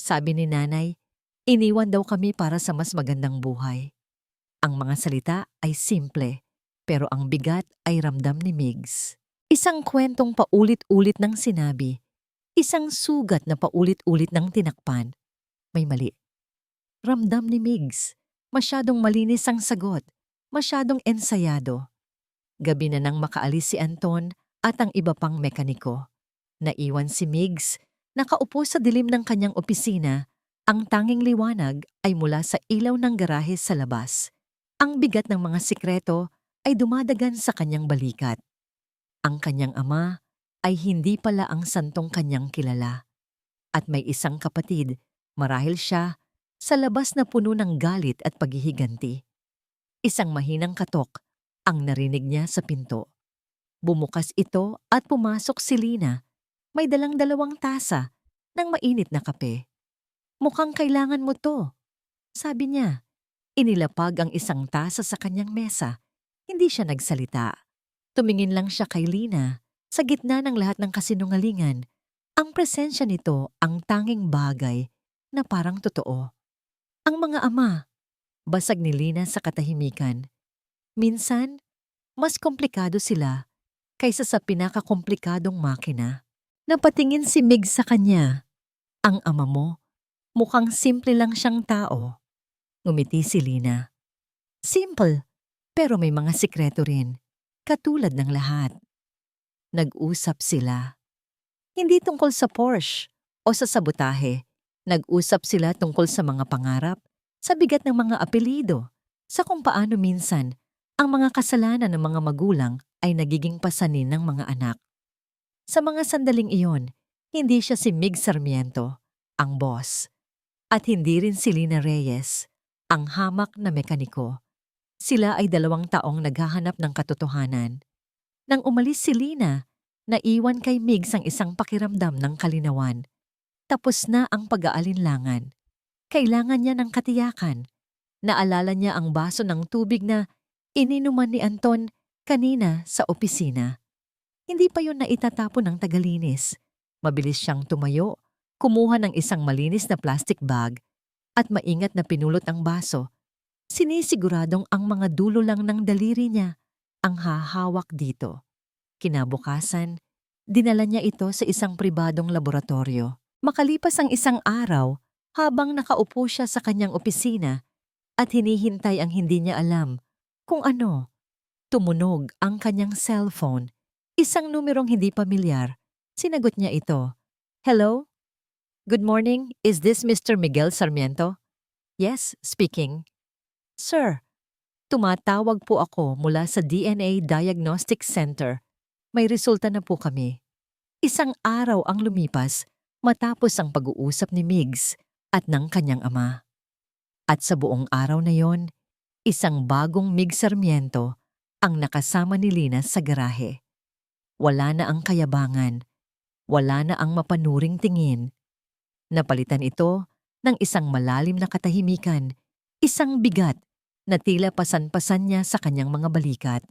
Sabi ni nanay, iniwan daw kami para sa mas magandang buhay. Ang mga salita ay simple, pero ang bigat ay ramdam ni Migs. Isang kwentong paulit-ulit ng sinabi, isang sugat na paulit-ulit ng tinakpan. May mali. Ramdam ni Migs. Masyadong malinis ang sagot, masyadong ensayado. Gabi na nang makaalis si Anton at ang iba pang mekaniko. Naiwan si Migs, nakaupo sa dilim ng kanyang opisina. Ang tanging liwanag ay mula sa ilaw ng garahe sa labas. Ang bigat ng mga sikreto ay dumadagan sa kanyang balikat. Ang kanyang ama ay hindi pala ang santong kanyang kilala. At may isang kapatid, marahil siya, sa labas na puno ng galit at paghihiganti. Isang mahinang katok ang narinig niya sa pinto. Bumukas ito at pumasok si Lina. May dalang 2 tasa ng mainit na kape. Mukhang kailangan mo to, sabi niya. Inilapag ang isang tasa sa kanyang mesa. Hindi siya nagsalita. Tumingin lang siya kay Lina. Sa gitna ng lahat ng kasinungalingan, ang presensya nito ang tanging bagay na parang totoo. Ang mga ama, basag ni Lina sa katahimikan. Minsan, mas komplikado sila kaysa sa pinakakomplikadong makina. Napatingin si Mig sa kanya. Ang ama mo, mukhang simple lang siyang tao. Ngumiti si Lina. Simple, pero may mga sikreto rin, katulad ng lahat. Nag-usap sila. Hindi tungkol sa Porsche o sa sabotahe. Nag-usap sila tungkol sa mga pangarap, sa bigat ng mga apelyido, sa kung paano minsan ang mga kasalanan ng mga magulang ay nagiging pasanin ng mga anak. Sa mga sandaling iyon, hindi siya si Mig Sarmiento, ang boss, at hindi rin si Lina Reyes, ang hamak na mekaniko. Sila ay 2 taong naghahanap ng katotohanan. Nang umalis si Lina, naiwan kay Migs ang isang pakiramdam ng kalinawan. Tapos na ang pag-aalinlangan. Kailangan niya ng katiyakan. Naalala niya ang baso ng tubig na ininuman ni Anton kanina sa opisina. Hindi pa yun naitatapon ng tagalinis. Mabilis siyang tumayo, kumuha ng isang malinis na plastic bag at maingat na pinulot ang baso. Sinisiguradong ang mga dulo lang ng daliri niya ang hahawak dito. Kinabukasan, dinala niya ito sa isang pribadong laboratorio. Makalipas ang 1 araw, habang nakaupo siya sa kanyang opisina at hinihintay ang hindi niya alam kung ano, tumunog ang kanyang cellphone. Isang numerong hindi pamilyar. Sinagot niya ito. Hello? Good morning, is this Mr. Miguel Sarmiento? Yes, speaking. Sir, tumatawag po ako mula sa DNA Diagnostic Center. May resulta na po kami. Isang araw ang lumipas matapos ang pag-uusap ni Migs at ng kanyang ama. At sa buong araw na yon, isang bagong Mig Sarmiento ang nakasama ni Lina sa garahe. Wala na ang kayabangan, wala na ang mapanuring tingin. Napalitan ito ng isang malalim na katahimikan, isang bigat na tila pasan-pasan niya sa kanyang mga balikat.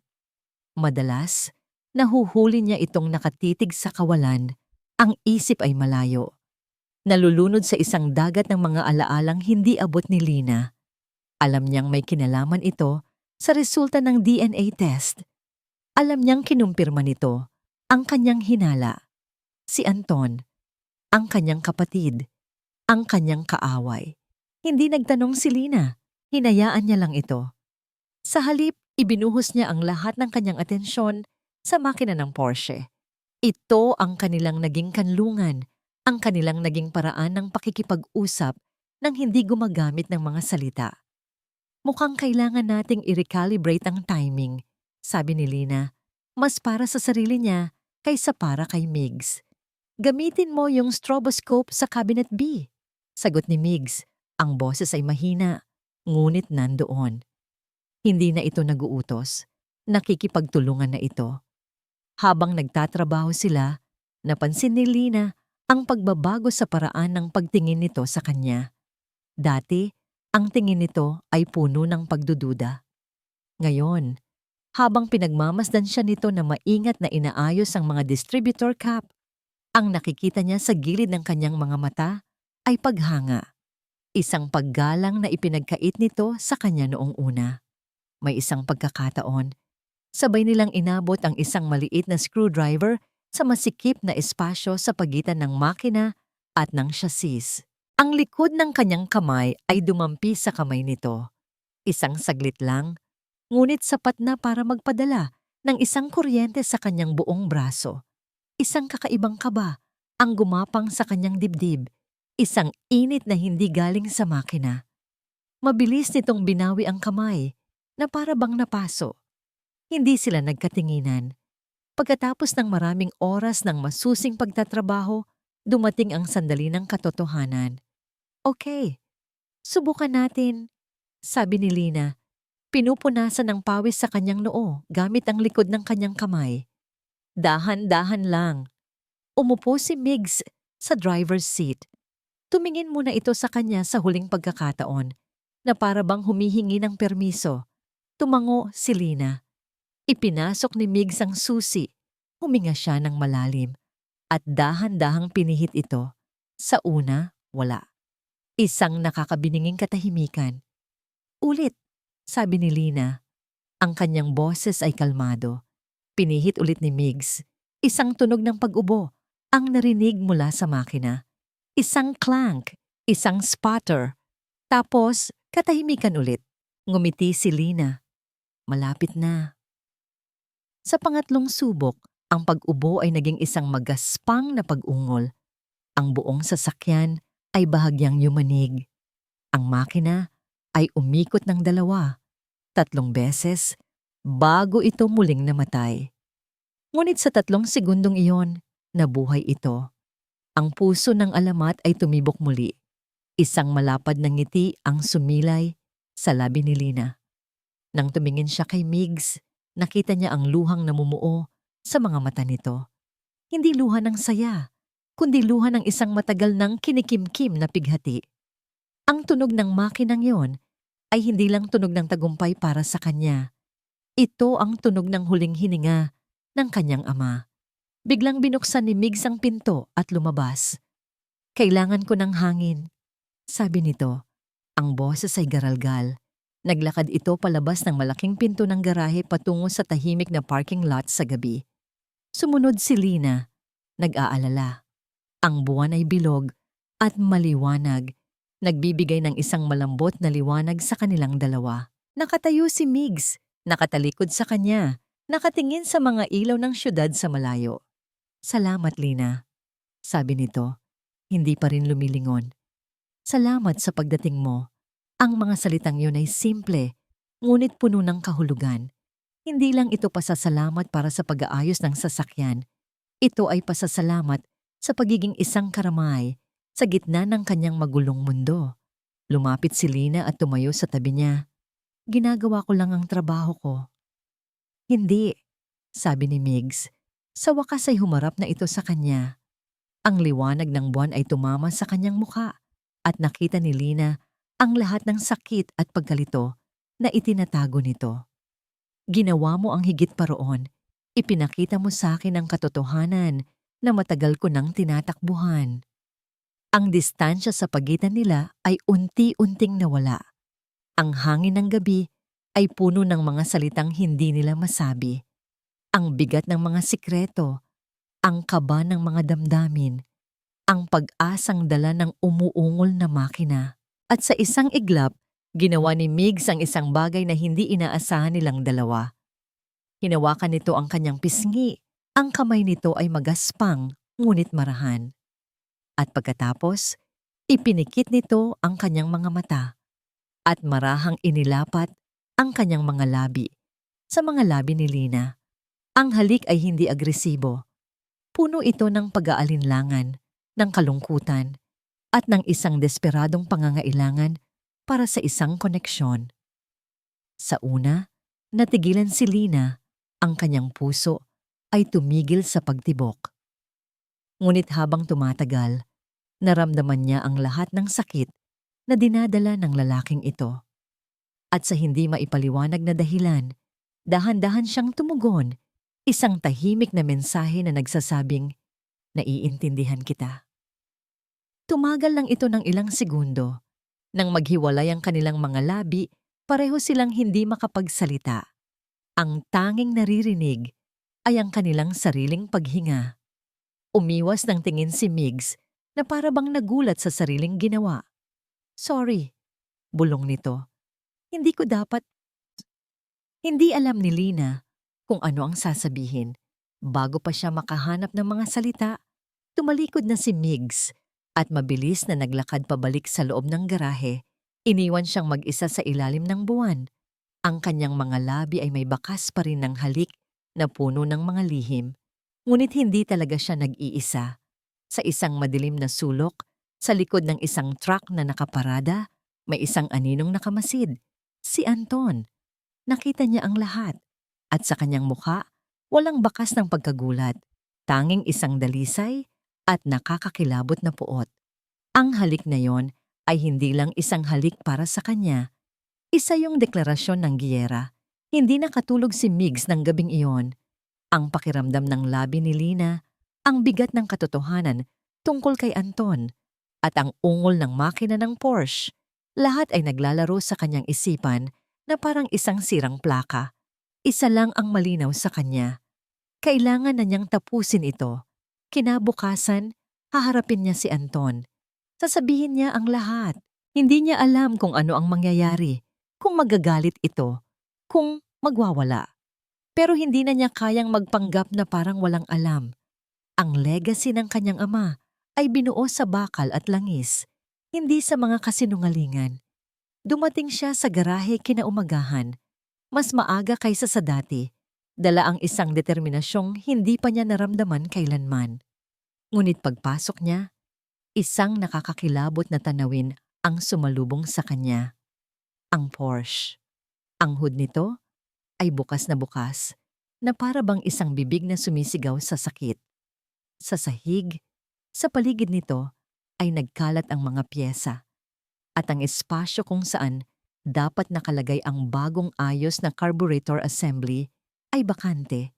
Madalas, nahuhuli niya itong nakatitig sa kawalan, ang isip ay malayo. Nalulunod sa isang dagat ng mga alaalang hindi abot ni Lina. Alam niyang may kinalaman ito sa resulta ng DNA test. Alam niyang kinumpirma nito ang kanyang hinala. Si Anton, ang kanyang kapatid, ang kanyang kaaway. Hindi nagtanong si Lina, hinayaan niya lang ito. Sa halip, ibinuhos niya ang lahat ng kanyang atensyon sa makina ng Porsche. Ito ang kanilang naging kanlungan, ang kanilang naging paraan ng pakikipag-usap nang hindi gumagamit ng mga salita. Mukhang kailangan nating i-recalibrate ang timing, sabi ni Lina. Mas para sa sarili niya kaysa para kay Migs. Gamitin mo yung stroboscope sa cabinet B. Sagot ni Migs. Ang boses ay mahina, ngunit nandoon. Hindi na ito naguutos. Nakikipagtulungan na ito. Habang nagtatrabaho sila, napansin ni Lina ang pagbabago sa paraan ng pagtingin nito sa kanya. Dati, ang tingin nito ay puno ng pagdududa. Ngayon, habang pinagmamasdan siya nito na maingat na inaayos ang mga distributor cap, ang nakikita niya sa gilid ng kanyang mga mata ay paghanga. Isang paggalang na ipinagkait nito sa kanya noong una. May isang pagkakataon, sabay nilang inabot ang isang maliit na screwdriver sa masikip na espasyo sa pagitan ng makina at ng chassis. Ang likod ng kanyang kamay ay dumampi sa kamay nito. Isang saglit lang, ngunit sapat na para magpadala ng isang kuryente sa kanyang buong braso. Isang kakaibang kaba ang gumapang sa kanyang dibdib, isang init na hindi galing sa makina. Mabilis nitong binawi ang kamay na para bang napaso. Hindi sila nagkatinginan. Pagkatapos ng maraming oras ng masusing pagtatrabaho, dumating ang sandali ng katotohanan. Okay, subukan natin, sabi ni Lina. Pinupunasan ng pawis sa kanyang noo gamit ang likod ng kanyang kamay. Dahan-dahan lang. Umupo si Migs sa driver's seat. Tumingin muna ito sa kanya sa huling pagkakataon na para bang humihingi ng permiso. Tumango si Lina. Ipinasok ni Migs ang susi. Huminga siya ng malalim at dahan-dahang pinihit ito. Sa una, wala. Isang nakakabininging katahimikan. Ulit, sabi ni Lina. Ang kanyang boses ay kalmado. Pinihit ulit ni Migs. Isang tunog ng pag-ubo ang narinig mula sa makina. Isang clank, isang sputter. Tapos, katahimikan ulit. Ngumiti si Lina. Malapit na. Sa pangatlong subok, ang pag-ubo ay naging isang magaspang na pag-ungol. Ang buong sasakyan ay bahagyang yumanig. Ang makina ay umikot ng 2, 3 beses bago ito muling namatay. Ngunit sa 3 segundong iyon, nabuhay ito. Ang puso ng alamat ay tumibok muli. Isang malapad na ngiti ang sumilay sa labi ni Lina. Nang tumingin siya kay Migs, nakita niya ang luhang namumuo sa mga mata nito. Hindi luha ng saya, kundi luha ng isang matagal ng kinikimkim na pighati. Ang tunog ng makinang yon ay hindi lang tunog ng tagumpay para sa kanya. Ito ang tunog ng huling hininga ng kanyang ama. Biglang binuksan ni Migs ang pinto at lumabas. Kailangan ko ng hangin, sabi nito. Ang boses ay garalgal. Naglakad ito palabas ng malaking pinto ng garahe patungo sa tahimik na parking lot sa gabi. Sumunod si Lina, nag-aalala. Ang buwan ay bilog at maliwanag, nagbibigay ng isang malambot na liwanag sa kanilang dalawa. Nakatayo si Migs, nakatalikod sa kanya, nakatingin sa mga ilaw ng syudad sa malayo. Salamat, Lina, sabi nito. Hindi pa rin lumilingon. Salamat sa pagdating mo. Ang mga salitang yun ay simple, ngunit puno ng kahulugan. Hindi lang ito pasasalamat para sa pag-aayos ng sasakyan. Ito ay pasasalamat sa pagiging isang karamay sa gitna ng kanyang magulong mundo. Lumapit si Lina at tumayo sa tabi niya. Ginagawa ko lang ang trabaho ko. Hindi, sabi ni Migs. Sa wakas ay humarap na ito sa kanya. Ang liwanag ng buwan ay tumama sa kanyang mukha at nakita ni Lina ang lahat ng sakit at pagkalito na itinatago nito. Ginawa mo ang higit pa roon. Ipinakita mo sa akin ang katotohanan na matagal ko nang tinatakbuhan. Ang distansya sa pagitan nila ay unti-unting nawala. Ang hangin ng gabi ay puno ng mga salitang hindi nila masabi. Ang bigat ng mga sikreto, ang kaba ng mga damdamin, ang pag-asang dala ng umuungol na makina. At sa isang iglap, ginawa ni Migs ang isang bagay na hindi inaasahan nilang dalawa. Hinawakan nito ang kanyang pisngi. Ang kamay nito ay magaspang, ngunit marahan. At pagkatapos, ipinikit nito ang kanyang mga mata at marahang inilapat ang kanyang mga labi sa mga labi ni Lina. Ang halik ay hindi agresibo. Puno ito ng pag-aalinlangan, ng kalungkutan, at ng isang desperadong pangangailangan para sa isang koneksyon. Sa una, natigilan si Lina, ang kanyang puso ay tumigil sa pagtibok. Ngunit habang tumatagal, naramdaman niya ang lahat ng sakit na dinadala ng lalaking ito. At sa hindi maipaliwanag na dahilan, dahan-dahan siyang tumugon, isang tahimik na mensahe na nagsasabing, "Naiintindihan kita." Tumagal lang ito ng ilang segundo. Nang maghiwalay ang kanilang mga labi, pareho silang hindi makapagsalita. Ang tanging naririnig ay ang kanilang sariling paghinga. Umiwas ng tingin si Migs na para bang nagulat sa sariling ginawa. "Sorry," bulong nito. Hindi ko dapat." Hindi alam ni Lina kung ano ang sasabihin. Bago pa siya makahanap ng mga salita, tumalikod na si Migs at mabilis na naglakad pabalik sa loob ng garahe. Iniwan siyang mag-isa sa ilalim ng buwan. Ang kanyang mga labi ay may bakas pa rin ng halik na puno ng mga lihim. Ngunit hindi talaga siya nag-iisa. Sa isang madilim na sulok, sa likod ng isang truck na nakaparada, may isang aninong nakamasid. Si Anton. Nakita niya ang lahat. At sa kanyang mukha, walang bakas ng pagkagulat. Tanging isang dalisay at nakakakilabot na puot. Ang halik na yon ay hindi lang isang halik para sa kanya. Isa yung deklarasyon ng giyera. Hindi nakatulog si Migs ng gabing iyon. Ang pakiramdam ng labi ni Lina, ang bigat ng katotohanan tungkol kay Anton, at ang ungol ng makina ng Porsche. Lahat ay naglalaro sa kanyang isipan na parang isang sirang plaka. Isa lang ang malinaw sa kanya. Kailangan na niyang tapusin ito. Kinabukasan, haharapin niya si Anton. Sasabihin niya ang lahat. Hindi niya alam kung ano ang mangyayari, kung magagalit ito, kung magwawala. Pero hindi na niya kayang magpanggap na parang walang alam. Ang legacy ng kanyang ama ay binuo sa bakal at langis, hindi sa mga kasinungalingan. Dumating siya sa garahe kinaumagahan, mas maaga kaysa sa dati, dala ang isang determinasyong hindi pa niya naramdaman kailanman. Ngunit pagpasok niya, isang nakakakilabot na tanawin ang sumalubong sa kanya. Ang Porsche. Ang hood nito ay bukas na para bang isang bibig na sumisigaw sa sakit. Sa sahig, sa paligid nito ay nagkalat ang mga pyesa at ang espasyo kung saan dapat nakalagay ang bagong ayos na carburetor assembly ay bakante.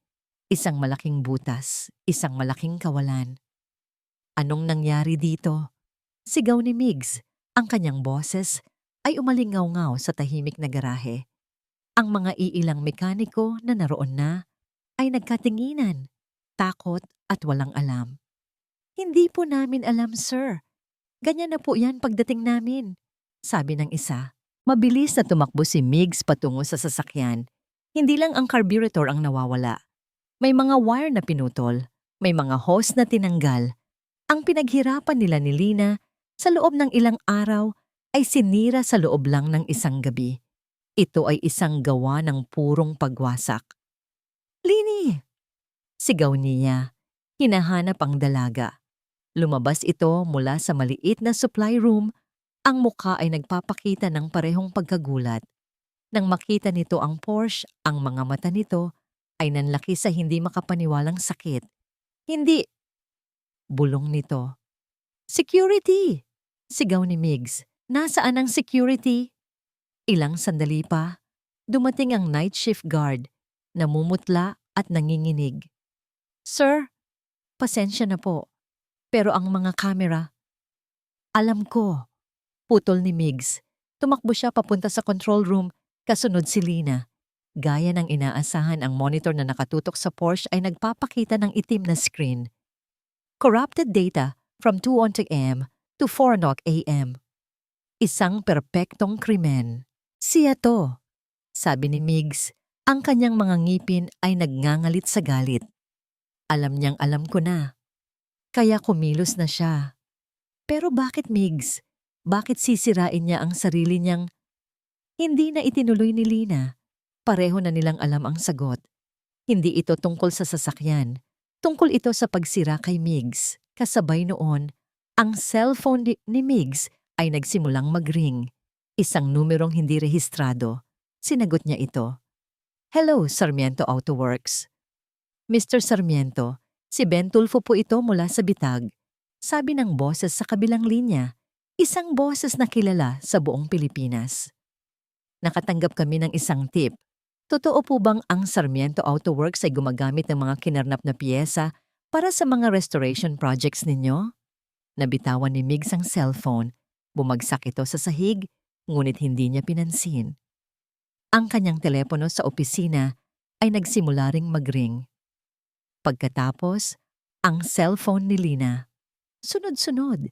Isang malaking butas, isang malaking kawalan. Anong nangyari dito? Sigaw ni Migs. Ang kanyang boses ay umalingaw-ngaw sa tahimik na garahe. Ang mga iilang mekaniko na naroon na ay nagkatinginan, takot at walang alam. "Hindi po namin alam, sir. Ganyan na po yan pagdating namin," sabi ng isa. Mabilis na tumakbo si Migs patungo sa sasakyan. Hindi lang ang carburetor ang nawawala. May mga wire na pinutol, may mga hose na tinanggal. Ang pinaghirapan nila ni Lina sa loob ng ilang araw ay sinira sa loob lang ng isang gabi. Ito ay isang gawa ng purong pagwasak. "Lini!" sigaw niya. Hinahanap ang dalaga. Lumabas ito mula sa maliit na supply room. Ang mukha ay nagpapakita ng parehong pagkagulat. Nang makita nito ang Porsche, ang mga mata nito ay nanlaki sa hindi makapaniwalang sakit. "Hindi!" bulong nito. "Security!" sigaw ni Migs. "Nasaan ang security?" Ilang sandali pa, dumating ang night shift guard, namumutla at nanginginig. "Sir, pasensya na po, pero ang mga kamera..." "Alam ko," putol ni Migs. Tumakbo siya papunta sa control room, kasunod si Lina. Gaya ng inaasahan, ang monitor na nakatutok sa Porsche ay nagpapakita ng itim na screen. Corrupted data from 2:00 AM to 4:00 AM. Isang perpektong krimen. "Siya to," sabi ni Migs. Ang kanyang mga ngipin ay nagngangalit sa galit. Alam niyang alam ko na. Kaya kumilos na siya. Pero bakit, Migs? Bakit sisirain niya ang sarili niyang... Hindi na itinuloy ni Lina. Pareho na nilang alam ang sagot. Hindi ito tungkol sa sasakyan. Tungkol ito sa pagsira kay Migs. Kasabay noon, ang cellphone ni Migs ay nagsimulang mag-ring. Isang numerong hindi rehistrado. Sinagot niya ito. "Hello, Sarmiento Autoworks." "Mr. Sarmiento, si Ben Tulfo po ito mula sa Bitag." Sabi ng boses sa kabilang linya. Isang boses na kilala sa buong Pilipinas. "Nakatanggap kami ng isang tip. Totoo po bang ang Sarmiento Autoworks ay gumagamit ng mga kinarnap na piyesa para sa mga restoration projects ninyo?" Nabitawan ni Migs ang cellphone. Bumagsak ito sa sahig, ngunit hindi niya pinansin. Ang kanyang telepono sa opisina ay nagsimula ring mag-ring. Pagkatapos, ang cellphone ni Lina. Sunod-sunod,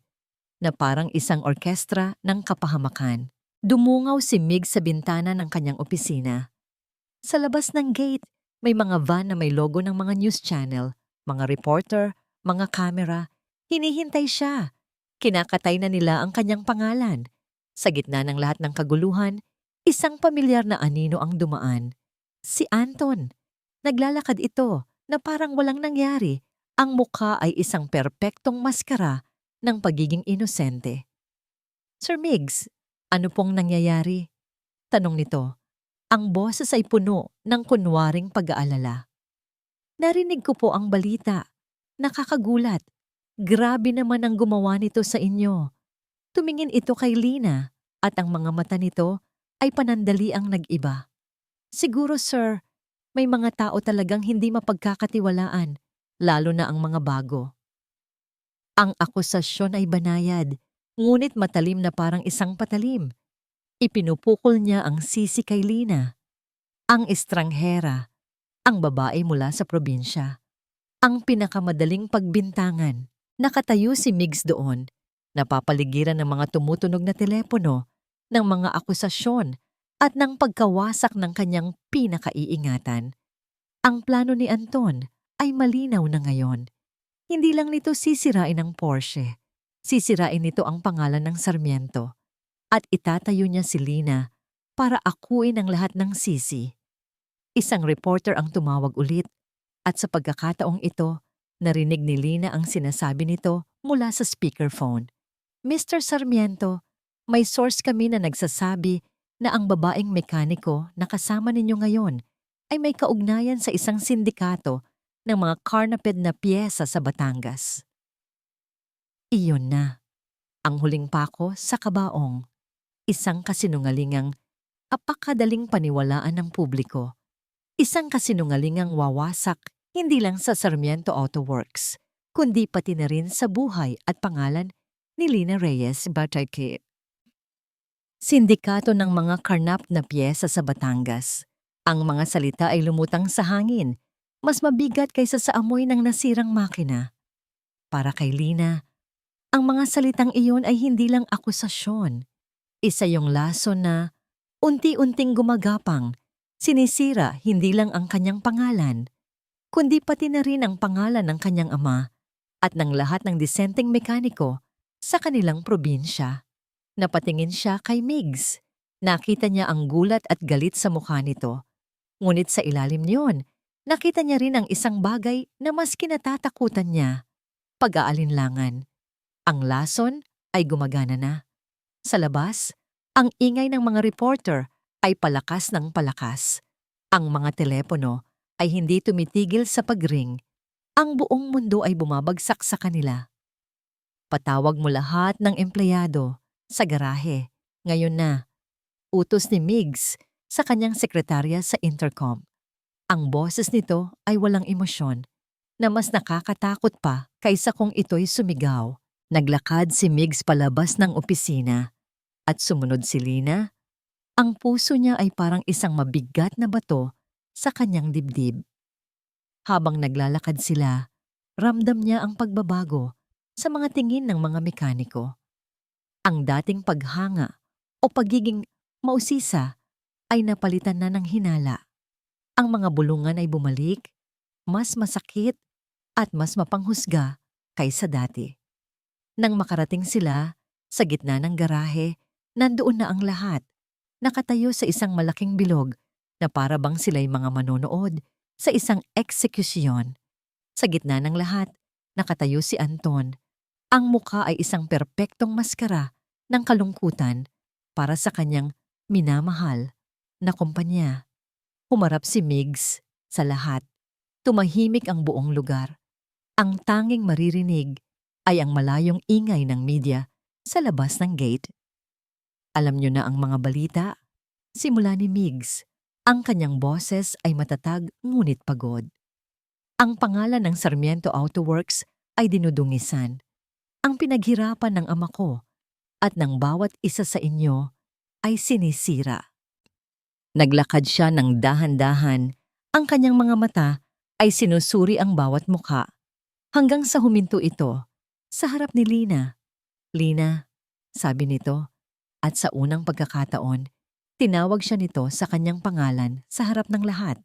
na parang isang orkestra ng kapahamakan. Dumungaw si Migs sa bintana ng kanyang opisina. Sa labas ng gate, may mga van na may logo ng mga news channel, mga reporter, mga kamera. Hinihintay siya. Kinakatay na nila ang kanyang pangalan. Sa gitna ng lahat ng kaguluhan, isang pamilyar na anino ang dumaan. Si Anton. Naglalakad ito na parang walang nangyari. Ang mukha ay isang perpektong maskara ng pagiging inosente. "Sir Migs, ano pong nangyayari?" tanong nito. Ang boses ay puno ng kunwaring pag-aalala. "Narinig ko po ang balita. Nakakagulat. Grabe naman ang gumawa nito sa inyo." Tumingin ito kay Lina at ang mga mata nito ay panandali ang nag-iba. "Siguro, sir, may mga tao talagang hindi mapagkakatiwalaan, lalo na ang mga bago." Ang akusasyon ay banayad, ngunit matalim na parang isang patalim. Ipinupukol niya ang sisi kay Lina. Ang estranghera, ang babae mula sa probinsya. Ang pinakamadaling pagbintangan. Nakatayo si Migs doon, napapaligiran ng mga tumutunog na telepono, ng mga akusasyon at ng pagkawasak ng kanyang pinakaiingatan. Ang plano ni Anton ay malinaw na ngayon. Hindi lang nito sisirain ang Porsche. Sisirain nito ang pangalan ng Sarmiento. At itatayo niya si Lina para akuin ang lahat ng sisi. Isang reporter ang tumawag ulit at sa pagkakataong ito, narinig ni Lina ang sinasabi nito mula sa speakerphone. "Mr. Sarmiento, may source kami na nagsasabi na ang babaeng mekaniko na kasama ninyo ngayon ay may kaugnayan sa isang sindikato ng mga carnaped na piyesa sa Batangas." Iyon na. Ang huling pako sa kabaong. Isang kasinungalingang apakadaling paniwalaan ng publiko. Isang kasinungalingang wawasak hindi lang sa Sarmiento Autoworks, kundi pati na rin sa buhay at pangalan ni Lina Reyes Batayke. Sindikato ng mga karnap na piyesa sa Batangas. Ang mga salita ay lumutang sa hangin, mas mabigat kaysa sa amoy ng nasirang makina. Para kay Lina, ang mga salitang iyon ay hindi lang akusasyon. Isa yung laso na unti-unting gumagapang, sinisira hindi lang ang kanyang pangalan, kundi pati na rin ang pangalan ng kanyang ama at ng lahat ng disenteng mekaniko sa kanilang probinsya. Napatingin siya kay Migs. Nakita niya ang gulat at galit sa mukha nito. Ngunit sa ilalim niyon, nakita niya rin ang isang bagay na mas kinatatakutan niya, pag-aalinlangan. Ang lason ay gumagana na. Sa labas, ang ingay ng mga reporter ay palakas ng palakas. Ang mga telepono ay hindi tumitigil sa pagring. Ang buong mundo ay bumabagsak sa kanila. Patawag mo lahat ng empleyado sa garahe. Ngayon na. Utos ni Migs sa kanyang sekretarya sa intercom. Ang boses nito ay walang emosyon na mas nakakatakot pa kaysa kung ito'y sumigaw. Naglakad si Migs palabas ng opisina at sumunod si Lina. Ang puso niya ay parang isang mabigat na bato sa kanyang dibdib. Habang naglalakad sila, ramdam niya ang pagbabago sa mga tingin ng mga mekaniko. Ang dating paghanga o pagiging mausisa ay napalitan na ng hinala. Ang mga bulungan ay bumalik, mas masakit at mas mapanghusga kaysa dati. Nang makarating sila sa gitna ng garahe, nandoon na ang lahat, nakatayo sa isang malaking bilog na para bang sila'y mga manonood sa isang eksekusyon. Sa gitna ng lahat, nakatayo si Anton. Ang mukha ay isang perpektong maskara ng kalungkutan para sa kanyang minamahal na kumpanya. Humarap si Migs sa lahat. Tumahimik ang buong lugar. Ang tanging maririnig ay ang malayong ingay ng media sa labas ng gate. Alam niyo na ang mga balita. Simula ni Migs, ang kanyang boses ay matatag ngunit pagod. Ang pangalan ng Sarmiento Auto Works ay dinudungisan. Ang pinaghirapan ng ama ko at ng bawat isa sa inyo ay sinisira. Naglakad siya ng dahan-dahan. Ang kanyang mga mata ay sinusuri ang bawat mukha hanggang sa huminto ito sa harap ni Lina. Lina, sabi nito, at sa unang pagkakataon, tinawag siya nito sa kanyang pangalan sa harap ng lahat.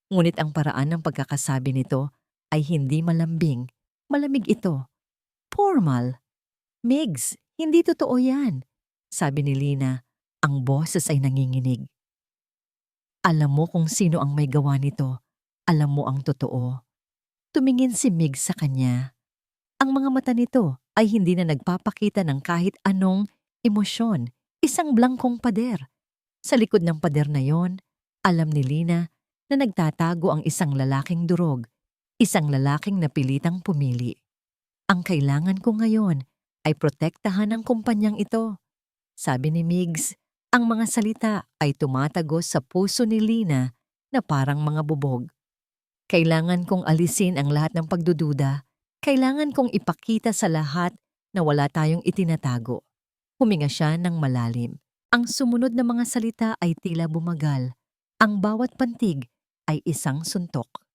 Ngunit ang paraan ng pagkakasabi nito ay hindi malambing, malamig ito. Formal. Migs, hindi totoo yan, sabi ni Lina. Ang boses ay nanginginig. Alam mo kung sino ang may gawa nito. Alam mo ang totoo. Tumingin si Migs sa kanya. Ang mga mata nito ay hindi na nagpapakita ng kahit anong emosyon. Isang blangkong pader. Sa likod ng pader na yon, alam ni Lina na nagtatago ang isang lalaking durog. Isang lalaking napilitang pumili. Ang kailangan ko ngayon ay protektahan ang kumpanyang ito. Sabi ni Migs, ang mga salita ay tumatagos sa puso ni Lina na parang mga bubog. Kailangan kong alisin ang lahat ng pagdududa. Kailangan kong ipakita sa lahat na wala tayong itinatago. Huminga siya ng malalim. Ang sumunod na mga salita ay tila bumagal. Ang bawat pantig ay isang suntok.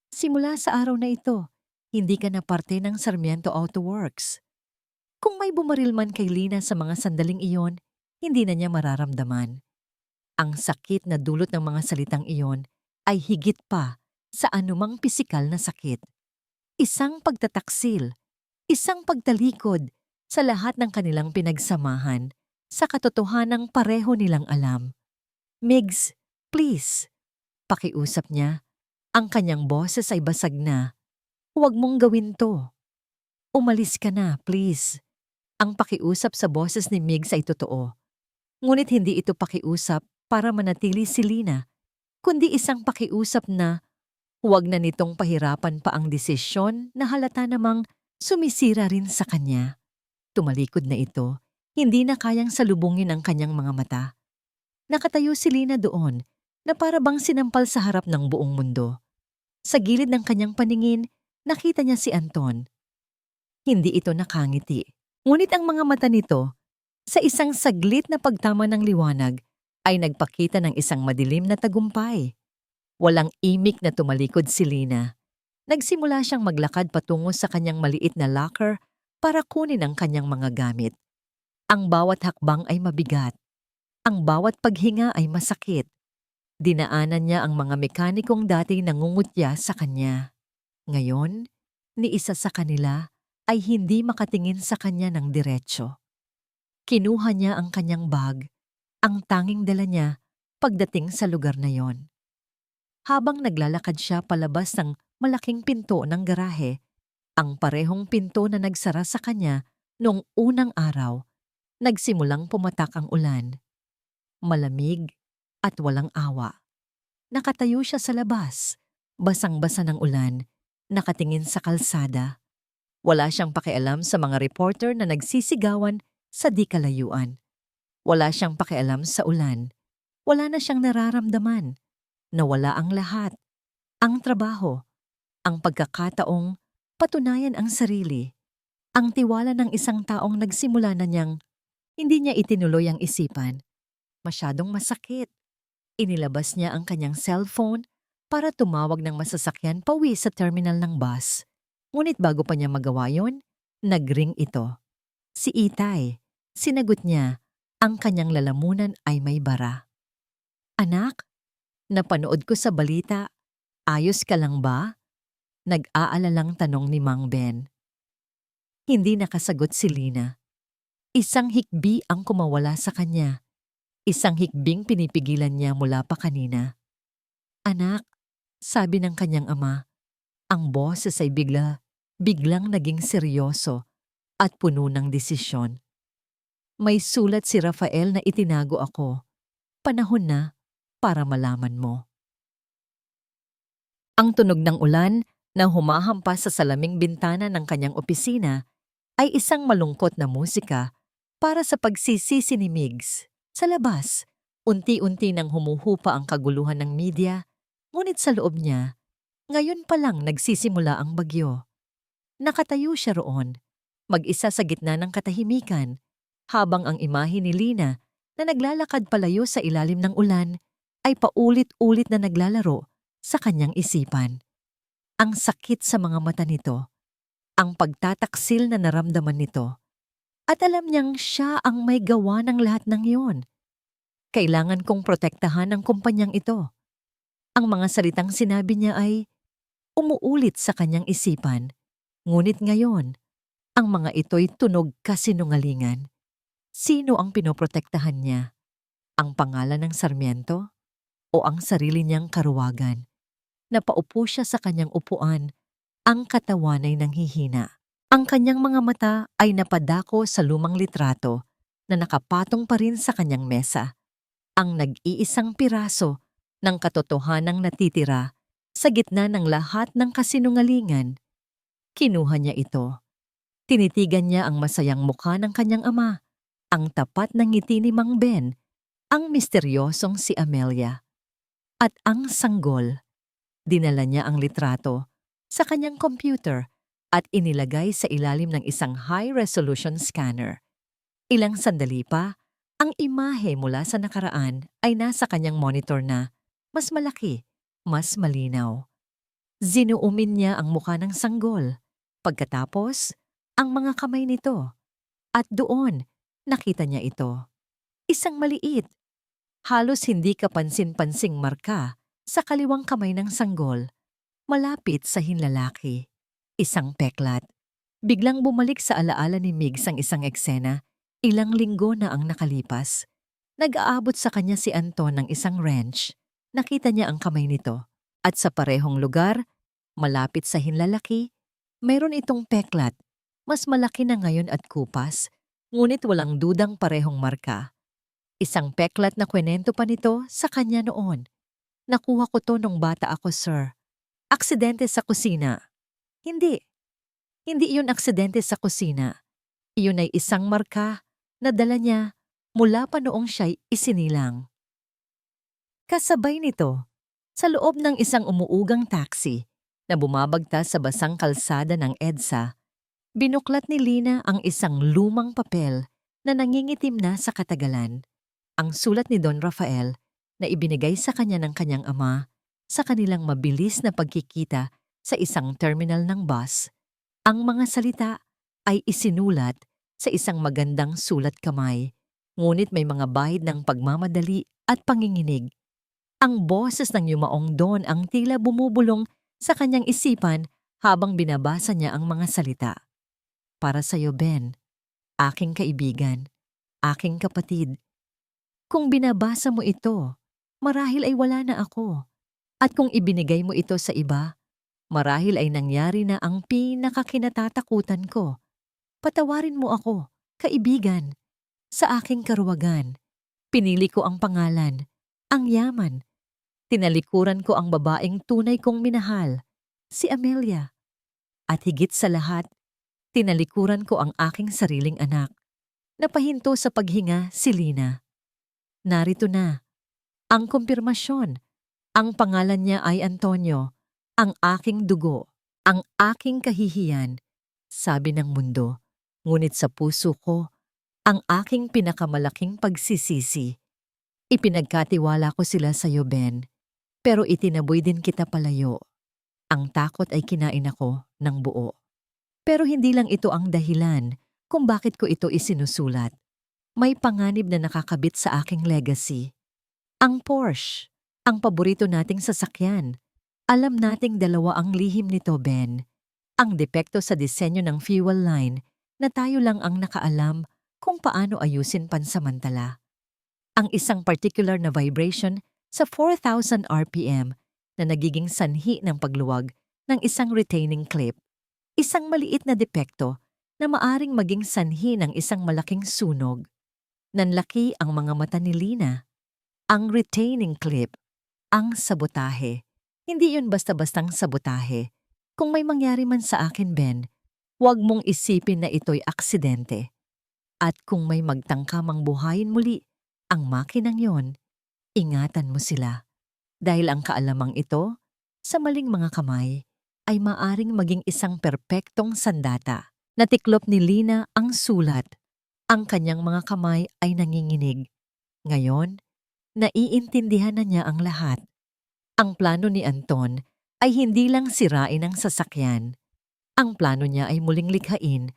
Simula sa araw na ito, hindi ka na parte ng Sarmiento Auto Works. Kung may bumaril man kay Lina sa mga sandaling iyon, hindi na niya mararamdaman. Ang sakit na dulot ng mga salitang iyon ay higit pa sa anumang pisikal na sakit. Isang pagtataksil, isang pagtalikod sa lahat ng kanilang pinagsamahan sa katotohanang pareho nilang alam. Migs, please. Pakiusap niya. Ang kanyang boses ay basag na. Huwag mong gawin to. Umalis ka na, please. Ang pakiusap sa boses ni Migs ay totoo. Ngunit hindi ito pakiusap para manatili si Lina, kundi isang pakiusap na huwag na nitong pahirapan pa ang desisyon na halata namang sumisira rin sa kanya. Tumalikod na ito, hindi na kayang salubungin ang kanyang mga mata. Nakatayo si Lina doon na para bang sinampal sa harap ng buong mundo. Sa gilid ng kanyang paningin, nakita niya si Anton. Hindi ito nakangiti. Ngunit ang mga mata nito, sa isang saglit na pagtama ng liwanag, ay nagpakita ng isang madilim na tagumpay. Walang imik na tumalikod si Lina. Nagsimula siyang maglakad patungo sa kanyang maliit na locker para kunin ang kanyang mga gamit. Ang bawat hakbang ay mabigat. Ang bawat paghinga ay masakit. Dinaanan niya ang mga mekanikong dati nangungutya sa kanya. Ngayon, ni isa sa kanila ay hindi makatingin sa kanya ng diretsyo. Kinuha niya ang kanyang bag ang tanging dala niya pagdating sa lugar na yon. Habang naglalakad siya palabas ng malaking pinto ng garahe, ang parehong pinto na nagsara sa kanya noong unang araw, nagsimulang pumatak ang ulan. Malamig at walang awa. Nakatayo siya sa labas, basang-basa ng ulan, nakatingin sa kalsada. Wala siyang pakialam sa mga reporter na nagsisigawan sa di kalayuan. Wala siyang pakialam sa ulan. Wala na siyang nararamdaman. Nawala ang lahat. Ang trabaho, ang pagkakataong patunayan ang sarili, ang tiwala ng isang taong nagsimula na niyang hindi niya itinuloy ang isipan. Masyadong masakit. Inilabas niya ang kanyang cellphone para tumawag ng masasakyan pauwi sa terminal ng bus. Ngunit bago pa niya magawa yon, nagring ito. Si Itay. Sinagot niya, ang kanyang lalamunan ay may bara. Anak, napanood ko sa balita. Ayos ka lang ba? Nag-aalalang tanong ni Mang Ben. Hindi nakasagot si Lina. Isang hikbi ang kumawala sa kanya. Isang hikbing pinipigilan niya mula pa kanina. Anak, sabi ng kanyang ama, ang boses ay biglang naging seryoso at puno ng desisyon. May sulat si Rafael na itinago ako. Panahon na para malaman mo. Ang tunog ng ulan na humahampas sa salaming bintana ng kanyang opisina ay isang malungkot na musika para sa pagsisisi ni Migs. Sa labas, unti-unti nang humuhupa ang kaguluhan ng media, ngunit sa loob niya, ngayon pa lang nagsisimula ang bagyo. Nakatayo siya roon, mag-isa sa gitna ng katahimikan, habang ang imahe ni Lina na naglalakad palayo sa ilalim ng ulan ay paulit-ulit na naglalaro sa kanyang isipan. Ang sakit sa mga mata nito, ang pagtataksil na naramdaman nito, at alam niyang siya ang may gawa ng lahat ng iyon. Kailangan kong protektahan ang kumpanyang ito. Ang mga salitang sinabi niya ay umuulit sa kanyang isipan, ngunit ngayon, ang mga ito'y tunog kasinungalingan. Sino ang pinoprotektahan niya? Ang pangalan ng Sarmiento? O ang sarili niyang karuwagan? Napaupo siya sa kanyang upuan, ang katawan ay nanghihina. Ang kanyang mga mata ay napadako sa lumang litrato na nakapatong pa rin sa kanyang mesa. Ang nag-iisang piraso ng katotohanang natitira sa gitna ng lahat ng kasinungalingan. Kinuha niya ito. Tinitigan niya ang masayang mukha ng kanyang ama, ang tapat ng ngiti ni Mang Ben, ang misteryosong si Amelia. At ang sanggol. Dinala niya ang litrato sa kanyang computer at inilagay sa ilalim ng isang high-resolution scanner. Ilang sandali pa, ang imahe mula sa nakaraan ay nasa kanyang monitor na mas malaki, mas malinaw. Zinuumin niya ang mukha ng sanggol. Pagkatapos, ang mga kamay nito. At doon, nakita niya ito. Isang maliit, halos hindi kapansin-pansing marka sa kaliwang kamay ng sanggol, malapit sa hinlalaki. Isang peklat. Biglang bumalik sa alaala ni Migs ang isang eksena, ilang linggo na ang nakalipas. Nag-aabot sa kanya si Anton ng isang wrench. Nakita niya ang kamay nito. At sa parehong lugar, malapit sa hinlalaki, mayroon itong peklat. Mas malaki na ngayon at kupas, ngunit walang dudang parehong marka. Isang peklat na kwenento pa nito sa kanya noon. Nakuha ko to nung bata ako, sir. Aksidente sa kusina. Hindi. Hindi iyon aksidente sa kusina. Iyon ay isang marka na dala niya mula pa noong siya'y isinilang. Kasabay nito, sa loob ng isang umuugang taxi na bumabagtas sa basang kalsada ng EDSA, binuklat ni Lina ang isang lumang papel na nangingitim na sa katagalan. Ang sulat ni Don Rafael na ibinigay sa kanya ng kanyang ama sa kanilang mabilis na pagkikita sa isang terminal ng bus. Ang mga salita ay isinulat sa isang magandang sulat kamay, ngunit may mga bahid ng pagmamadali at panginginig. Ang boses ng yumaong Don ang tila bumubulong sa kanyang isipan habang binabasa niya ang mga salita. Para sa'yo, Ben, aking kaibigan, aking kapatid, Kung binabasa mo ito, marahil ay wala na ako. At kung ibinigay mo ito sa iba, marahil ay nangyari na ang pinakakinatatakutan ko. Patawarin mo ako, kaibigan. Sa aking karuwagan, pinili ko ang pangalan, ang yaman. Tinalikuran ko ang babaeng tunay kong minahal, si Amelia. At higit sa lahat, tinalikuran ko ang aking sariling anak. Napahinto sa paghinga si Lina. Narito na, ang kumpirmasyon. Ang pangalan niya ay Antonio, ang aking dugo, ang aking kahihiyan, sabi ng mundo. Ngunit sa puso ko, ang aking pinakamalaking pagsisisi. Ipinagkatiwala ko sila sa iyo, Ben, pero itinaboy din kita palayo. Ang takot ay kinain ako ng buo. Pero hindi lang ito ang dahilan kung bakit ko ito isinusulat. May panganib na nakakabit sa aking legacy. Ang Porsche, ang paborito nating sasakyan. Alam nating dalawa ang lihim nito, Ben. Ang depekto sa disenyo ng fuel line na tayo lang ang nakaalam kung paano ayusin pansamantala. Ang isang particular na vibration sa 4,000 RPM na nagiging sanhi ng pagluwag ng isang retaining clip. Isang maliit na depekto na maaring maging sanhi ng isang malaking sunog. Nanlaki ang mga mata ni Lina. Ang retaining clip, ang sabotahe. Hindi yun basta-bastang sabotahe. Kung may mangyari man sa akin, Ben, huwag mong isipin na ito'y aksidente. At kung may magtangkamang buhayin muli ang makinang yon, ingatan mo sila. Dahil ang kaalamang ito, sa maling mga kamay, ay maaring maging isang perpektong sandata. Natiklop ni Lina ang sulat. Ang kanyang mga kamay ay nanginginig. Ngayon, naiintindihan na niya ang lahat. Ang plano ni Anton ay hindi lang sirain ang sasakyan. Ang plano niya ay muling likhain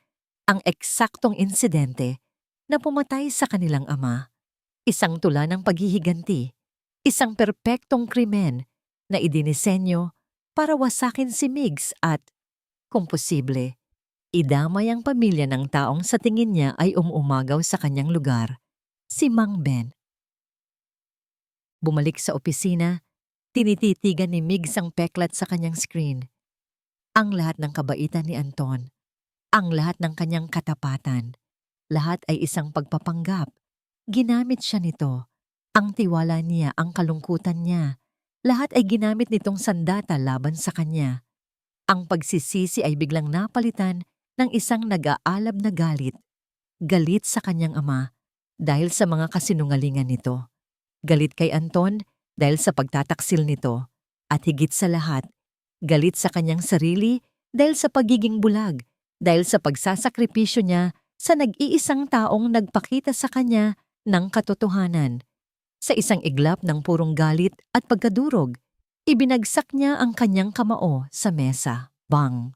ang eksaktong insidente na pumatay sa kanilang ama. Isang tula ng paghihiganti, isang perpektong krimen na idinisenyo para wasakin si Migs at, kung posible, idamay ang pamilya ng taong sa tingin niya ay umagaw sa kanyang lugar, si Mang Ben. Bumalik sa opisina, tinititigan ni Migs ang peklat sa kanyang screen. Ang lahat ng kabaitan ni Anton, ang lahat ng kanyang katapatan, lahat ay isang pagpapanggap. Ginamit siya nito. Ang tiwala niya, ang kalungkutan niya, lahat ay ginamit nitong sandata laban sa kanya. Ang pagsisisi ay biglang napalitan ng isang nag-aalab na galit. Galit sa kanyang ama dahil sa mga kasinungalingan nito. Galit kay Anton dahil sa pagtataksil nito. At higit sa lahat, galit sa kanyang sarili dahil sa pagiging bulag, dahil sa pagsasakripisyo niya sa nag-iisang taong nagpakita sa kanya ng katotohanan. Sa isang iglap ng purong galit at pagkadurog, ibinagsak niya ang kanyang kamao sa mesa. Bang!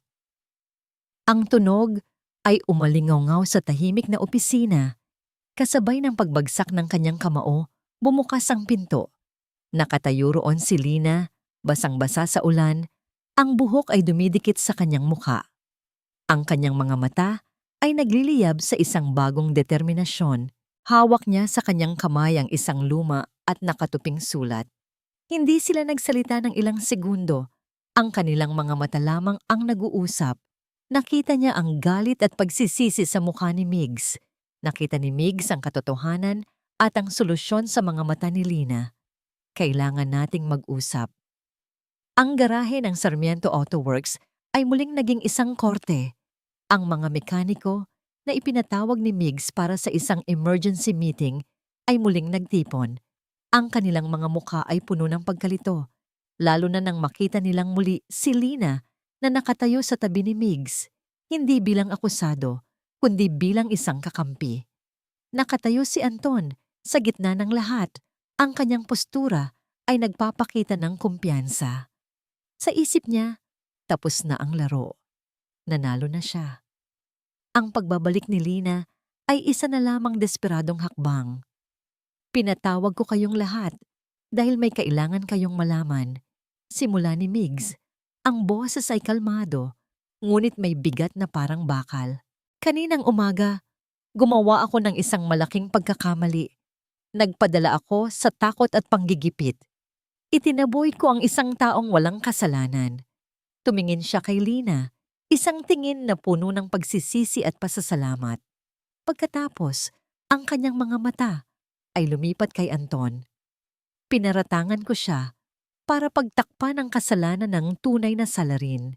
Ang tunog ay umalingaw sa tahimik na opisina. Kasabay ng pagbagsak ng kanyang kamao, bumukas ang pinto. Nakatayo roon si Lina, basang-basa sa ulan, ang buhok ay dumidikit sa kanyang mukha. Ang kanyang mga mata ay nagliliyab sa isang bagong determinasyon. Hawak niya sa kanyang kamay ang isang luma at nakatuping sulat. Hindi sila nagsalita ng ilang segundo. Ang kanilang mga mata lamang ang nag-uusap. Nakita niya ang galit at pagsisisi sa mukha ni Migs. Nakita ni Migs ang katotohanan at ang solusyon sa mga mata ni Lina. Kailangan nating mag-usap. Ang garahe ng Sarmiento Auto Works ay muling naging isang korte. Ang mga mekaniko na ipinatawag ni Migs para sa isang emergency meeting ay muling nagtipon. Ang kanilang mga mukha ay puno ng pagkalito, lalo na nang makita nilang muli si Lina na nakatayo sa tabi ni Migs, hindi bilang akusado, kundi bilang isang kakampi. Nakatayo si Anton sa gitna ng lahat. Ang kanyang postura ay nagpapakita ng kumpiyansa. Sa isip niya, tapos na ang laro. Nanalo na siya. Ang pagbabalik ni Lina ay isa na lamang desperadong hakbang. Pinatawag ko kayong lahat dahil may kailangan kayong malaman. Simula ni Migs, ang boses ay kalmado, ngunit may bigat na parang bakal. Kaninang umaga, gumawa ako ng isang malaking pagkakamali. Nagpadala ako sa takot at panggigipit. Itinaboy ko ang isang taong walang kasalanan. Tumingin siya kay Lina, isang tingin na puno ng pagsisisi at pasasalamat. Pagkatapos, ang kanyang mga mata ay lumipat kay Anton. Pinaratangan ko siya para pagtakpan ang kasalanan ng tunay na salarin.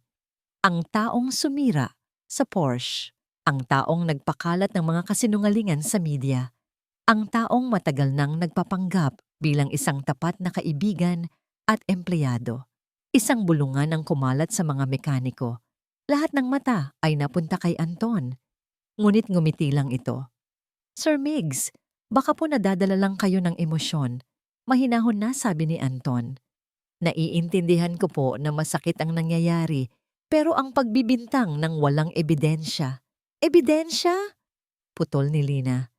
Ang taong sumira sa Porsche. Ang taong nagpakalat ng mga kasinungalingan sa media. Ang taong matagal nang nagpapanggap bilang isang tapat na kaibigan at empleyado. Isang bulungan ang kumalat sa mga mekaniko. Lahat ng mata ay napunta kay Anton. Ngunit ngumiti lang ito. Sir Miggs, baka po nadadala lang kayo ng emosyon. Mahinahon na, sabi ni Anton. Naiintindihan ko po na masakit ang nangyayari, pero ang pagbibintang ng walang ebidensya. Ebidensya? Putol ni Lina.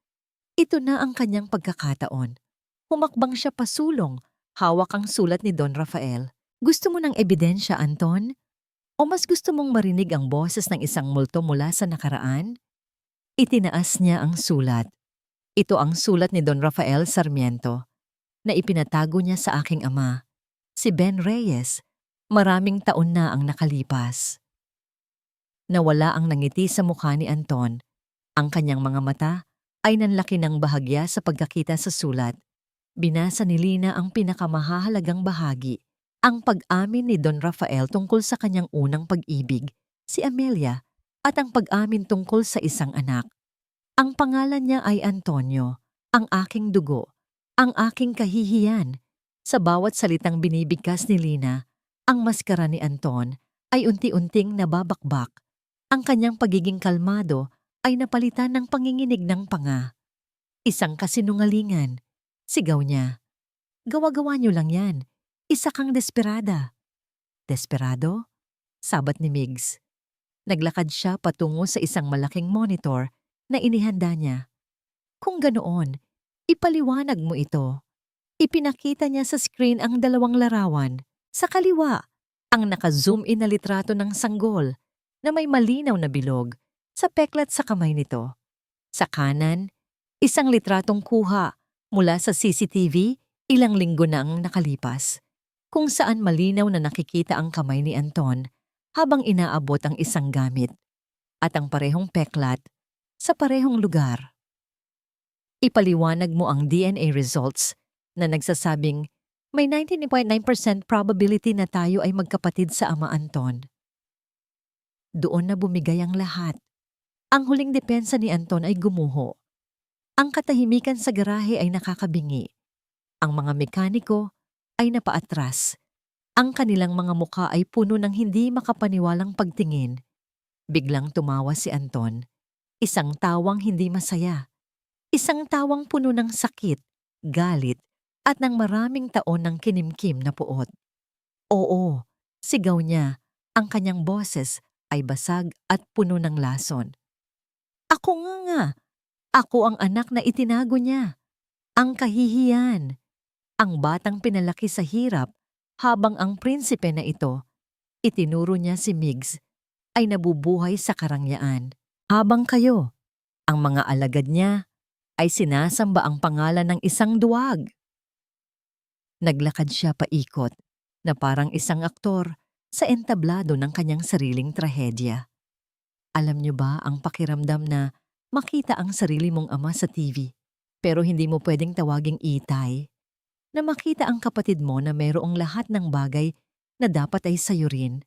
Ito na ang kanyang pagkakataon. Humakbang siya pasulong, hawak ang sulat ni Don Rafael. Gusto mo ng ebidensya, Anton? O mas gusto mong marinig ang boses ng isang multo mula sa nakaraan? Itinaas niya ang sulat. Ito ang sulat ni Don Rafael Sarmiento na ipinatago niya sa aking ama, si Ben Reyes. Maraming taon na ang nakalipas. Nawala ang nangiti sa mukha ni Anton. Ang kanyang mga mata ay nanlaki ng bahagya sa pagkakita sa sulat. Binasa ni Lina ang pinakamahalagang bahagi, ang pag-amin ni Don Rafael tungkol sa kanyang unang pag-ibig, si Amelia, at ang pag-amin tungkol sa isang anak. Ang pangalan niya ay Antonio, ang aking dugo, ang aking kahihiyan. Sa bawat salitang binibigkas ni Lina, ang maskara ni Anton ay unti-unting nababakbak. Ang kanyang pagiging kalmado ay napalitan ng panginginig ng panga. Isang kasinungalingan. Sigaw niya. Gawa-gawa niyo lang yan. Isa kang desperada. Desperado? Sabat ni Miggs. Naglakad siya patungo sa isang malaking monitor na inihanda niya. Kung ganoon, ipaliwanag mo ito. Ipinakita niya sa screen ang dalawang larawan. Sa kaliwa, ang naka-zoom in na litrato ng sanggol na may malinaw na bilog sa peklat sa kamay nito. Sa kanan, isang litratong kuha mula sa CCTV ilang linggo na ang nakalipas, kung saan malinaw na nakikita ang kamay ni Anton habang inaabot ang isang gamit at ang parehong peklat sa parehong lugar. Ipaliwanag mo ang DNA results na nagsasabing may 99.9% probability na tayo ay magkapatid sa ama Anton. Doon na bumigay ang lahat. Ang huling depensa ni Anton ay gumuho. Ang katahimikan sa garahe ay nakakabingi. Ang mga mekaniko ay napaatras. Ang kanilang mga muka ay puno ng hindi makapaniwalang pagtingin. Biglang tumawa si Anton. Isang tawang hindi masaya. Isang tawang puno ng sakit, galit, at ng maraming taon ng kinimkim na puot. Oo, sigaw niya. Ang kanyang boses ay basag at puno ng lason. Ako nga. Ako ang anak na itinago niya. Ang kahihiyan. Ang batang pinalaki sa hirap habang ang prinsipe na ito, itinuro niya si Miggs, ay nabubuhay sa karangyaan. Habang kayo, ang mga alagad niya, ay sinasamba ang pangalan ng isang duwag. Naglakad siya paikot na parang isang aktor sa entablado ng kanyang sariling trahedya. Alam niyo ba ang pakiramdam na makita ang sarili mong ama sa TV pero hindi mo pwedeng tawaging itay? Na makita ang kapatid mo na mayroong lahat ng bagay na dapat ay sayo rin.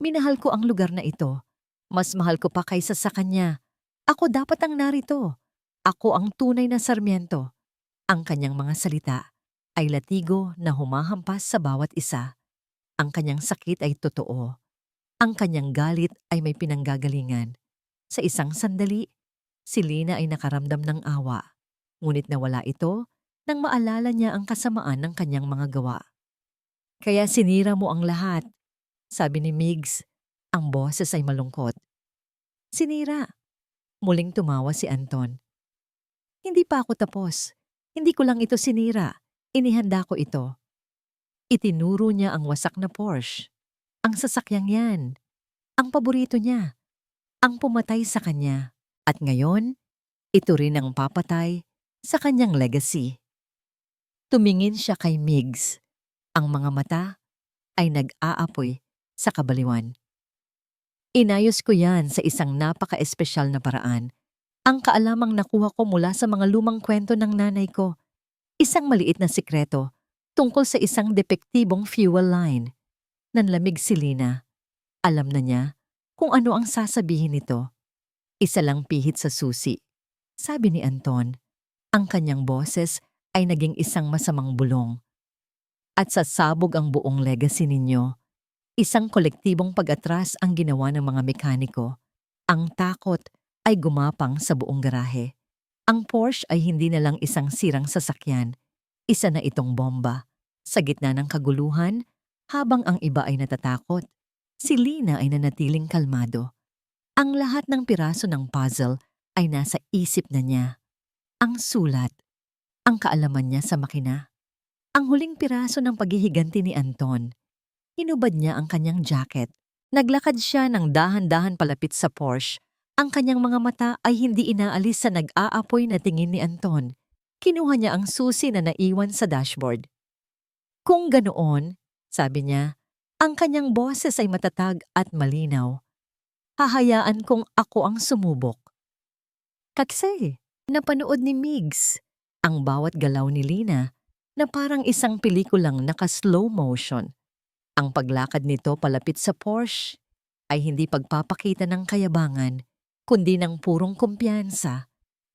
Minahal ko ang lugar na ito. Mas mahal ko pa kaysa sa kanya. Ako dapat ang narito. Ako ang tunay na Sarmiento. Ang kanyang mga salita ay latigo na humahampas sa bawat isa. Ang kanyang sakit ay totoo. Ang kanyang galit ay may pinanggagalingan. Sa isang sandali, si Lina ay nakaramdam ng awa. Ngunit nawala ito nang maalala niya ang kasamaan ng kanyang mga gawa. Kaya sinira mo ang lahat, sabi ni Miggs. Ang boses ay malungkot. Sinira. Muling tumawa si Anton. Hindi pa ako tapos. Hindi ko lang ito sinira. Inihanda ko ito. Itinuro niya ang wasak na Porsche. Ang sasakyang yan. Ang paborito niya. Ang pumatay sa kanya. At ngayon, ito rin ang papatay sa kanyang legacy. Tumingin siya kay Migs. Ang mga mata ay nag-aapoy sa kabaliwan. Inayos ko yan sa isang napaka-espesyal na paraan. Ang kaalamang nakuha ko mula sa mga lumang kwento ng nanay ko. Isang maliit na sikreto tungkol sa isang depektibong fuel line. Nanlamig si Lina. Alam na niya kung ano ang sasabihin nito. Isa lang pihit sa susi. Sabi ni Anton, ang kanyang boses ay naging isang masamang bulong. At sasabog ang buong legacy ninyo. Isang kolektibong pag-atras ang ginawa ng mga mekaniko. Ang takot ay gumapang sa buong garahe. Ang Porsche ay hindi na lang isang sirang sasakyan. Isa na itong bomba. Sa gitna ng kaguluhan, habang ang iba ay natatakot, si Lina ay nanatiling kalmado. Ang lahat ng piraso ng puzzle ay nasa isip na niya. Ang sulat, ang kaalaman niya sa makina. Ang huling piraso ng paghihiganti ni Anton. Hinubad niya ang kanyang jacket. Naglakad siya ng dahan-dahan palapit sa Porsche. Ang kanyang mga mata ay hindi inaalis sa nag-aapoy na tingin ni Anton. Kinuha niya ang susi na naiwan sa dashboard. Kung ganoon, sabi niya, ang kanyang boses ay matatag at malinaw. Hahayaan kong ako ang sumubok. Kasi, napanood ni Migs ang bawat galaw ni Lina na parang isang pelikulang naka-slow motion. Ang paglakad nito palapit sa Porsche ay hindi pagpapakita ng kayabangan, kundi ng purong kumpiyansa,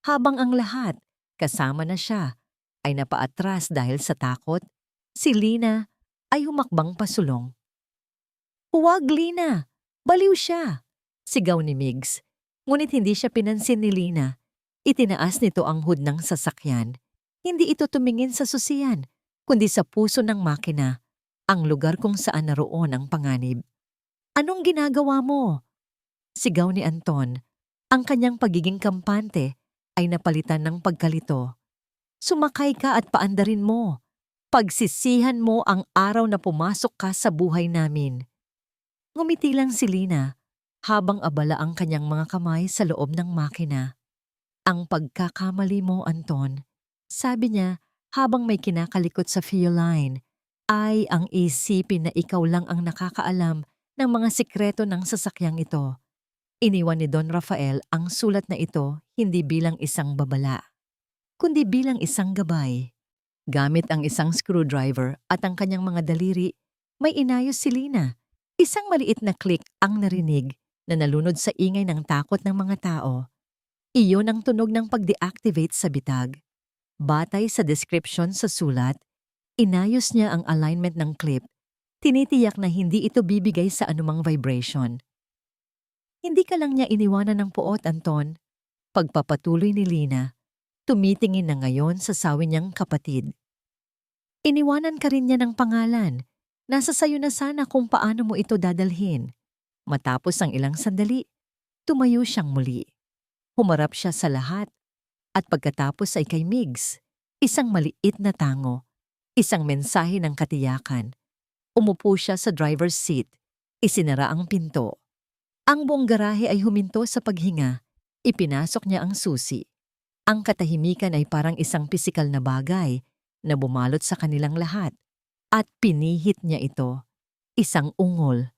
habang ang lahat, kasama na siya, ay napaatras dahil sa takot, si Lina ay humakbang pasulong. Huwag, Lina! Baliw siya! Sigaw ni Migs. Ngunit hindi siya pinansin ni Lina. Itinaas nito ang hood ng sasakyan. Hindi ito tumingin sa susiyan, kundi sa puso ng makina, ang lugar kung saan naroon ang panganib. Anong ginagawa mo? Sigaw ni Anton. Ang kanyang pagiging kampante ay napalitan ng pagkalito. Sumakay ka at paandarin mo. Pagsisihan mo ang araw na pumasok ka sa buhay namin. Ngumiti lang si Lina habang abala ang kanyang mga kamay sa loob ng makina. Ang pagkakamali mo, Anton, sabi niya habang may kinakalikot sa fuel line, ay ang isipin na ikaw lang ang nakakaalam ng mga sikreto ng sasakyang ito. Iniwan ni Don Rafael ang sulat na ito hindi bilang isang babala, kundi bilang isang gabay. Gamit ang isang screwdriver at ang kanyang mga daliri, may inayos si Lina. Isang maliit na click ang narinig na nalunod sa ingay ng takot ng mga tao. Iyon ang tunog ng pag-deactivate sa bitag. Batay sa description sa sulat, inayos niya ang alignment ng clip. Tinitiyak na hindi ito bibigay sa anumang vibration. Hindi ka lang niya iniwanan ng puot, Anton. Pagpapatuloy ni Lina, tumitingin na ngayon sa sawi niyang kapatid. Iniwanan ka rin niya ng pangalan. Nasa sayo na sana kung paano mo ito dadalhin. Matapos ang ilang sandali, tumayo siyang muli. Humarap siya sa lahat. At pagkatapos ay kay Migs, isang maliit na tango, isang mensahe ng katiyakan. Umupo siya sa driver's seat. Isinara ang pinto. Ang buong garahe ay huminto sa paghinga. Ipinasok niya ang susi. Ang katahimikan ay parang isang pisikal na bagay na bumalot sa kanilang lahat. At pinihit niya ito. Isang ungol,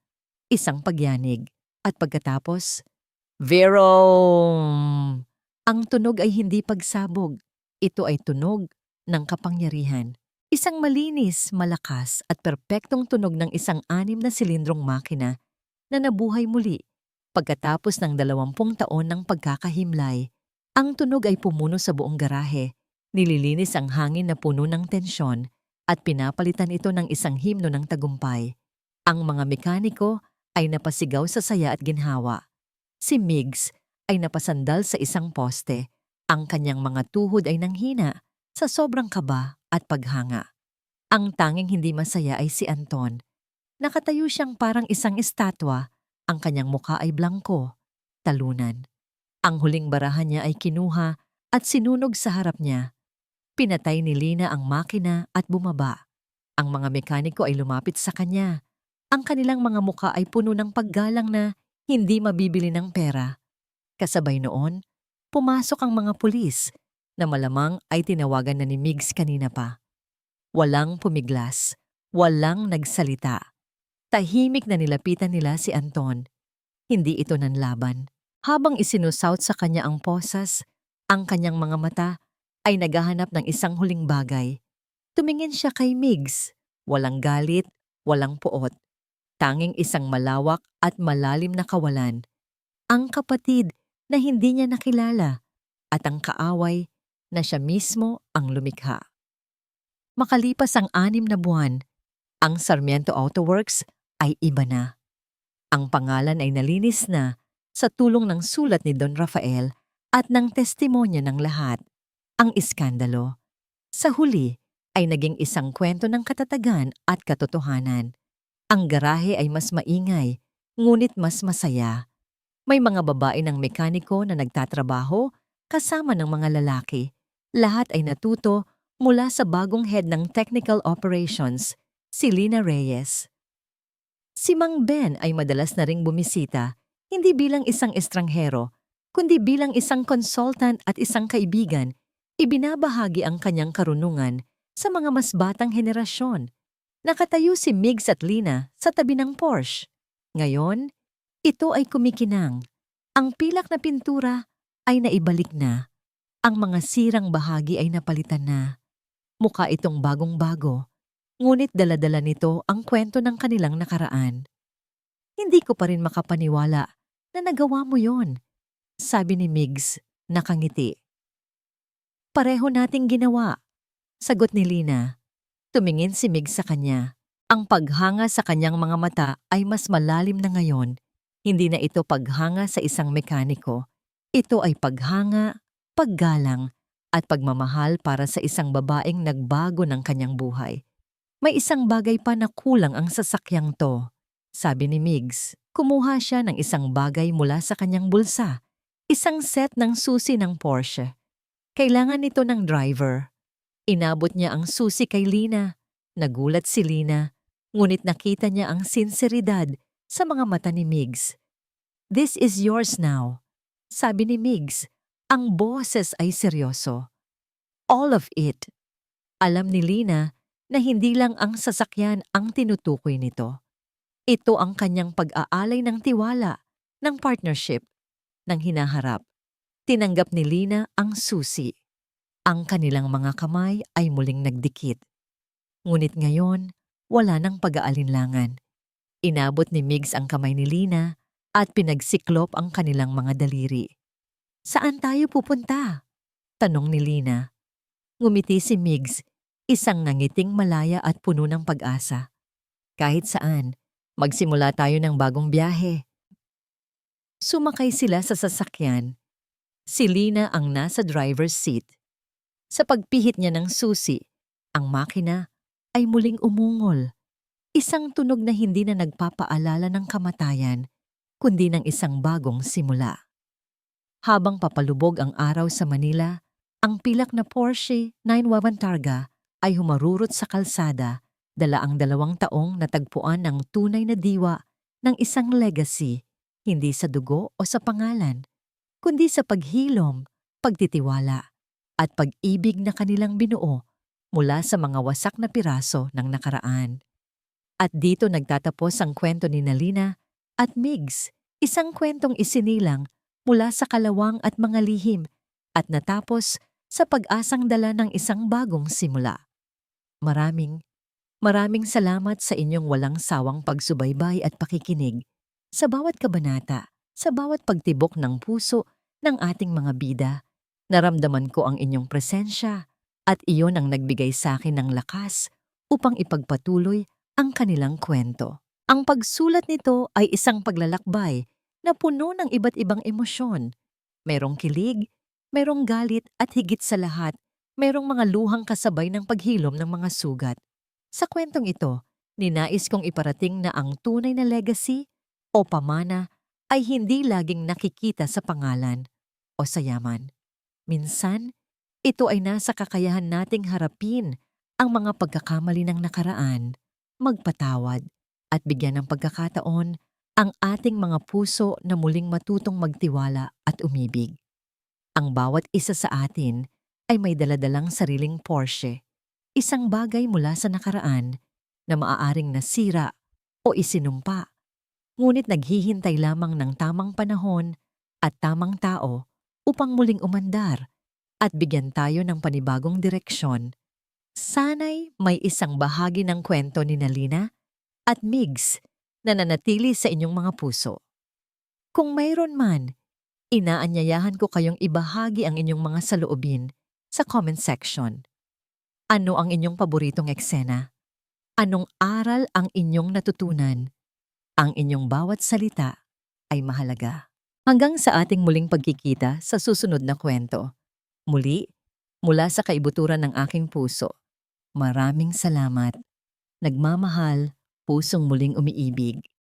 isang pagyanig, at pagkatapos, Verom! Ang tunog ay hindi pagsabog. Ito ay tunog ng kapangyarihan. Isang malinis, malakas at perpektong tunog ng isang 6 na silindrong makina na nabuhay muli. Pagkatapos ng 20 taon ng pagkakahimlay, ang tunog ay pumuno sa buong garahe. Nililinis ang hangin na puno ng tensyon at pinapalitan ito ng isang himno ng tagumpay. Ang mga mekaniko ay napasigaw sa saya at ginhawa. Si Migs ay napasandal sa isang poste. Ang kanyang mga tuhod ay nanghina sa sobrang kaba at paghanga. Ang tanging hindi masaya ay si Anton. Nakatayo siyang parang isang estatwa. Ang kanyang mukha ay blangko, talunan. Ang huling barahan niya ay kinuha at sinunog sa harap niya. Pinatay ni Lina ang makina at bumaba. Ang mga mekaniko ay lumapit sa kanya. Ang kanilang mga mukha ay puno ng paggalang na hindi mabibili ng pera. Kasabay noon, pumasok ang mga pulis na malamang ay tinawagan na ni Migs kanina pa. Walang pumiglas, walang nagsalita. Tahimik na nilapitan nila si Anton. Hindi ito nanlaban. Habang isinusaut sa kanya ang posas, ang kanyang mga mata ay naghahanap ng isang huling bagay. Tumingin siya kay Migs. Walang galit, walang puot. Tanging isang malawak at malalim na kawalan. Ang kapatid na hindi niya nakilala at ang kaaway na siya mismo ang lumikha. Makalipas ang 6 na buwan, ang Sarmiento Auto Works ay iba na. Ang pangalan ay nalinis na sa tulong ng sulat ni Don Rafael at ng testimonya ng lahat. Ang iskandalo, sa huli, ay naging isang kwento ng katatagan at katotohanan. Ang garahe ay mas maingay, ngunit mas masaya. May mga babae ng mekaniko na nagtatrabaho kasama ng mga lalaki. Lahat ay natuto mula sa bagong head ng Technical Operations, si Lina Reyes. Si Mang Ben ay madalas na ring bumisita, hindi bilang isang estranghero, kundi bilang isang consultant at isang kaibigan. Ibinabahagi ang kanyang karunungan sa mga mas batang henerasyon. Nakatayo si Migs at Lina sa tabi ng Porsche. Ngayon, ito ay kumikinang. Ang pilak na pintura ay naibalik na. Ang mga sirang bahagi ay napalitan na. Mukha itong bagong-bago. Ngunit dala-dala nito ang kwento ng kanilang nakaraan. Hindi ko pa rin makapaniwala na nagawa mo yon, sabi ni Migs, nakangiti. Pareho nating ginawa, sagot ni Lina. Tumingin si Migs sa kanya. Ang paghanga sa kanyang mga mata ay mas malalim na ngayon. Hindi na ito paghanga sa isang mekaniko. Ito ay paghanga, paggalang, at pagmamahal para sa isang babaeng nagbago ng kanyang buhay. May isang bagay pa na kulang ang sasakyang to, sabi ni Migs. Kumuha siya ng isang bagay mula sa kanyang bulsa. Isang set ng susi ng Porsche. Kailangan nito ng driver. Inabot niya ang susi kay Lina. Nagulat si Lina, ngunit nakita niya ang sinseridad sa mga mata ni Migs. This is yours now, sabi ni Migs. Ang boses ay seryoso. All of it. Alam ni Lina na hindi lang ang sasakyan ang tinutukoy nito. Ito ang kanyang pag-aalay ng tiwala, ng partnership, ng hinaharap. Tinanggap ni Lina ang susi. Ang kanilang mga kamay ay muling nagdikit. Ngunit ngayon, wala nang pag-aalinlangan. Inabot ni Migs ang kamay ni Lina at pinagsiklop ang kanilang mga daliri. Saan tayo pupunta? Tanong ni Lina. Ngumiti si Migs, isang nangiting malaya at puno ng pag-asa. Kahit saan, magsimula tayo ng bagong biyahe. Sumakay sila sa sasakyan. Si Lina ang nasa driver's seat. Sa pagpihit niya ng susi, ang makina ay muling umungol. Isang tunog na hindi na nagpapaalala ng kamatayan, kundi ng isang bagong simula. Habang papalubog ang araw sa Manila, ang pilak na Porsche 911 Targa ay humarurot sa kalsada, dala ang 2 taong natagpuan ng tunay na diwa ng isang legacy, hindi sa dugo o sa pangalan, kundi sa paghilom, pagtitiwala, at pag-ibig na kanilang binuo mula sa mga wasak na piraso ng nakaraan. At dito nagtatapos ang kwento ni Lina at Migs, isang kwentong isinilang mula sa kalawang at mga lihim at natapos sa pag-asang dala ng isang bagong simula. Maraming salamat sa inyong walang sawang pagsubaybay at pakikinig sa bawat kabanata, sa bawat pagtibok ng puso ng ating mga bida. Naramdaman ko ang inyong presensya at iyon ang nagbigay sa akin ng lakas upang ipagpatuloy ang kanilang kwento. Ang pagsulat nito ay isang paglalakbay na puno ng iba't ibang emosyon. Merong kilig, merong galit at higit sa lahat, merong mga luhang kasabay ng paghilom ng mga sugat. Sa kwentong ito, ninais kong iparating na ang tunay na legacy o pamana ay hindi laging nakikita sa pangalan o sa yaman. Minsan, ito ay nasa kakayahan nating harapin ang mga pagkakamali ng nakaraan, magpatawad, at bigyan ng pagkakataon ang ating mga puso na muling matutong magtiwala at umibig. Ang bawat isa sa atin ay may daladalang sariling Porsche. isang bagay mula sa nakaraan na maaaring nasira o isinumpa, ngunit naghihintay lamang ng tamang panahon at tamang tao upang muling umandar at bigyan tayo ng panibagong direksyon. Sana'y may isang bahagi ng kwento ni Nalina at Migs na nanatili sa inyong mga puso. Kung mayroon man, inaanyayahan ko kayong ibahagi ang inyong mga saloobin sa comment section. Ano ang inyong paboritong eksena? Anong aral ang inyong natutunan? Ang inyong bawat salita ay mahalaga. Hanggang sa ating muling pagkikita sa susunod na kwento. Muli, mula sa kaibuturan ng aking puso, maraming salamat. Nagmamahal, pusong muling umiibig.